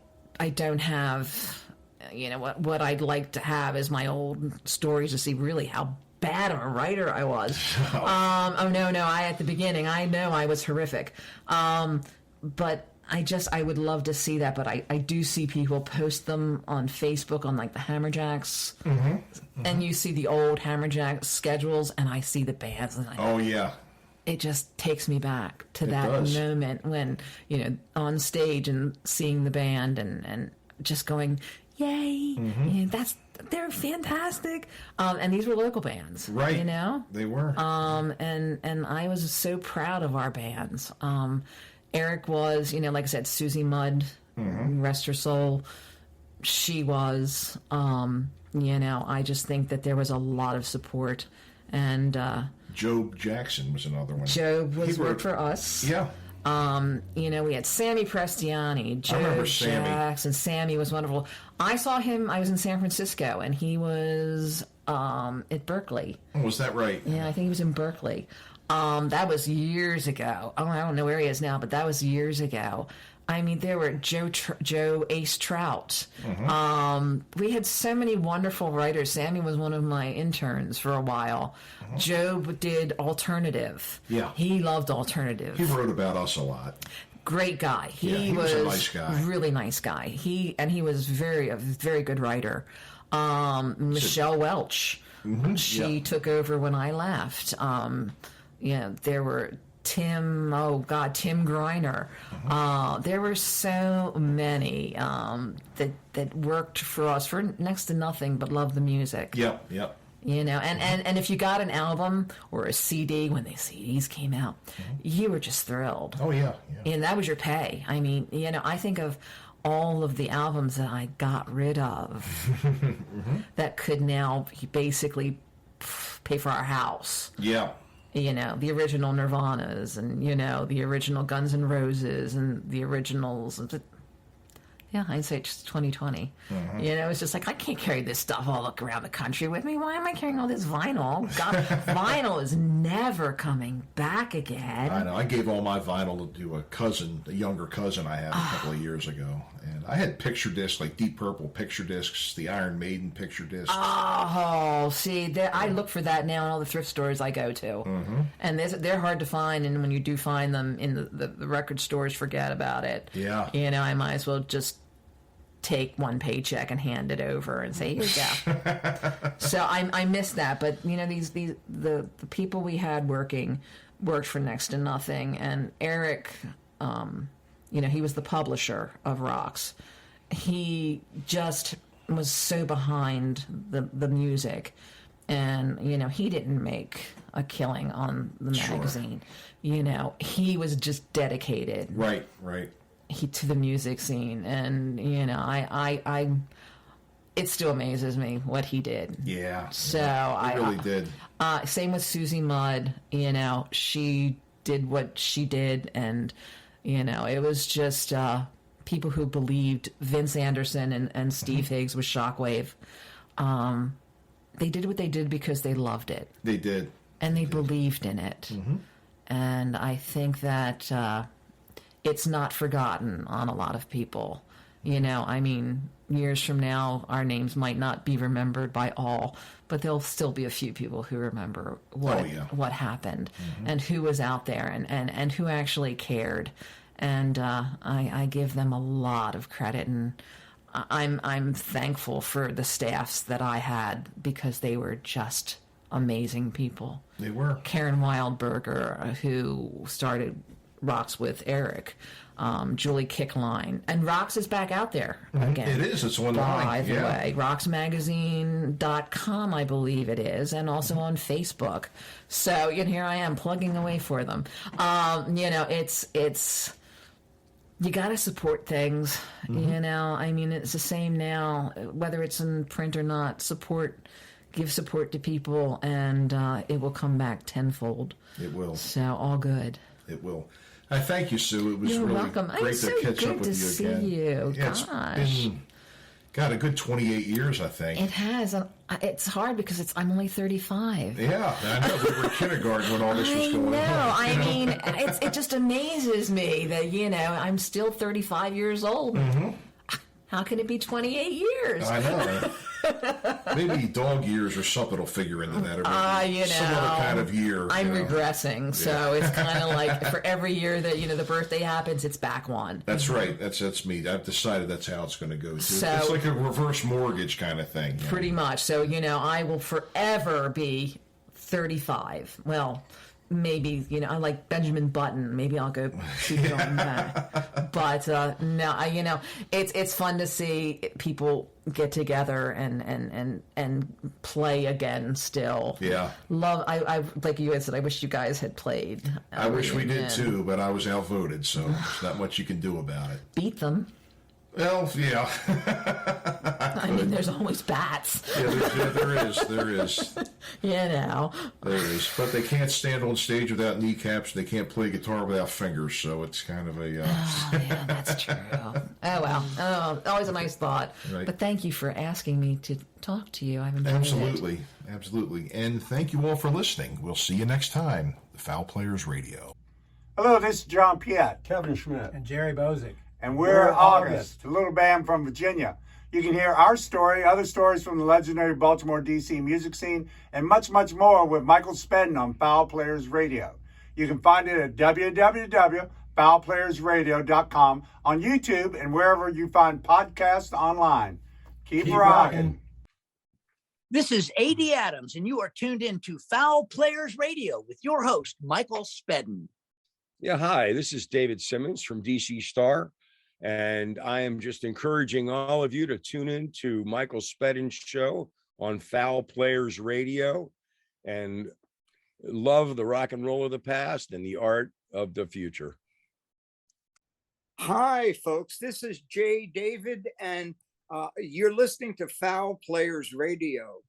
don't have, what I'd like to have is my old stories to see really how bad of a writer I was. At the beginning, I know I was horrific. But I would love to see that, but I do see people post them on Facebook on like the Hammerjacks. And you see the old Hammerjack schedules, and I see the bands, and it just takes me back to that moment when, on stage and seeing the band and just going, yay, they're fantastic. And these were local bands. Right. They were. And I was so proud of our bands. Eric was, like I said, Susie Mudd, rest her soul. She was, I just think that there was a lot of support And Job Jackson was another one. Job worked for us. Yeah. We had Sammy Prestiani, Joe Jackson. Sammy was wonderful. I saw him. I was in San Francisco, and he was at Berkeley. Oh, was that right? Yeah, I think he was in Berkeley. That was years ago. Oh, I don't know where he is now, but that was years ago. I mean, there were Joe Ace Trout. We had so many wonderful writers. Sammy was one of my interns for a while. Joe did alternative. Yeah. He loved alternative. He wrote about us a lot. Great guy. He was a nice guy. Really nice guy. He was a very good writer. Michelle Welch. She took over when I left. There were Tim Greiner. There were so many that worked for us for next to nothing but loved the music. Yep. And if you got an album or a CD when the CDs came out, you were just thrilled. Oh yeah. And that was your pay. I mean, I think of all of the albums that I got rid of that could now basically pay for our house. Yeah. The original Nirvanas and, the original Guns N' Roses and the originals. Yeah, I'd say just 2020. It's just like, I can't carry this stuff all around the country with me. Why am I carrying all this vinyl? God, vinyl is never coming back again. I know. I gave all my vinyl to a younger cousin I had a couple of years ago. And I had picture discs, like Deep Purple picture discs, the Iron Maiden picture discs. Oh, see, I look for that now in all the thrift stores I go to. And they're hard to find, and when you do find them in the record stores, forget about it. Yeah. I might as well just take one paycheck and hand it over and say, here you go. So I miss that, but the people we had worked for next to nothing. And Eric, he was the publisher of ROX. He just was so behind the music, and he didn't make a killing on the magazine. He was just dedicated. Right. To the music scene, and I it still amazes me what he did. Yeah. So he really did. Same with Susie Mudd. She did what she did, and it was just people who believed Vince Anderson and Steve Higgs with Shockwave. They did what they did because they loved it. They did, and they believed in it. And I think that it's not forgotten on a lot of people. Years from now, our names might not be remembered by all, but there'll still be a few people who remember what happened and who was out there and who actually cared. And I give them a lot of credit, and I'm thankful for the staffs that I had, because they were just amazing people. They were. Karen Wildberger, who started ROX with Eric, Julie Kickline, and ROX is back out there again. It is. It's online. By the way, roxmagazine.com, I believe it is, and also on Facebook. So here I am plugging away for them. It's you got to support things. It's the same now, whether it's in print or not. Give support to people, and it will come back tenfold. It will. So all good. It will. I thank you, Sue. It was You're really welcome. great to catch up with you again. You. Yeah, Gosh. it's been, a good 28 years, I think. It has. It's hard because I'm only 35. Yeah, I know. We were in kindergarten when all this was going on. It just amazes me that, I'm still 35 years old. How can it be 28 years? I know. Maybe dog years or something will figure into that. Some other kind of year. I'm regressing, so it's kind of like for every year that the birthday happens, it's back one. That's right. That's me. I've decided that's how it's going to go. So, it's like a reverse mortgage kind of thing. Pretty much. So I will forever be 35. Well, maybe I like Benjamin Button. Maybe I'll go keep going back. But no, it's fun to see people get together and play again. Still, yeah. I like you had said. I wish you guys had played. I wish we did too, but I was outvoted, so there's not much you can do about it. Beat them. Well, yeah. I mean, there's always bats. Yeah, there is. You know. There is. But they can't stand on stage without kneecaps, and they can't play guitar without fingers, so it's kind of a... Oh, yeah, that's true. Oh, well. Oh, always a nice thought. Right. But thank you for asking me to talk to you. I've enjoyed it. Absolutely. And thank you all for listening. We'll see you next time. The Fowl Players Radio. Hello, this is John Piet. Kevin Schmidt. And Jerry Bozick. And we're August, a little band from Virginia. You can hear our story, other stories from the legendary Baltimore-DC music scene, and much, much more with Michael Spedden on Fowl Players Radio. You can find it at www.fowlplayersradio.com, on YouTube, and wherever you find podcasts online. Keep rocking. This is A.D. Adams, and you are tuned in to Fowl Players Radio with your host, Michael Spedden. Yeah, hi, this is David Simmons from DC Star. And I am just encouraging all of you to tune in to Michael Spedden's show on Fowl Players Radio and love the rock and roll of the past and the art of the future. Hi, folks. This is Jay David, and you're listening to Fowl Players Radio.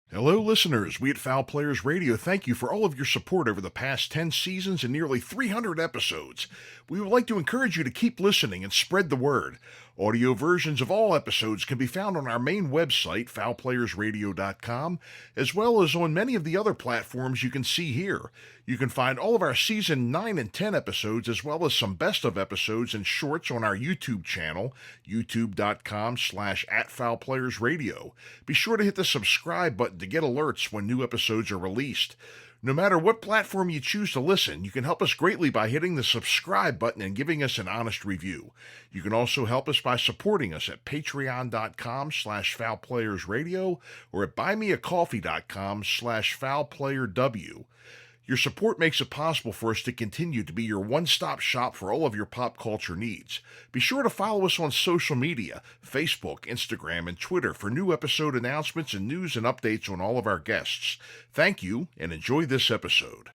Hello, listeners. We at Fowl Players Radio thank you for all of your support over the past 10 seasons and nearly 300 episodes. We would like to encourage you to keep listening and spread the word. Audio versions of all episodes can be found on our main website, fowlplayersradio.com, as well as on many of the other platforms you can see here. You can find all of our Season 9 and 10 episodes, as well as some best-of episodes and shorts on our YouTube channel, youtube.com/@fowlplayersradio. Be sure to hit the subscribe button to get alerts when new episodes are released. No matter what platform you choose to listen, you can help us greatly by hitting the subscribe button and giving us an honest review. You can also help us by supporting us at patreon.com/fowlplayersradio or at buymeacoffee.com/fowlplayerw. Your support makes it possible for us to continue to be your one-stop shop for all of your pop culture needs. Be sure to follow us on social media, Facebook, Instagram, and Twitter for new episode announcements and news and updates on all of our guests. Thank you, and enjoy this episode.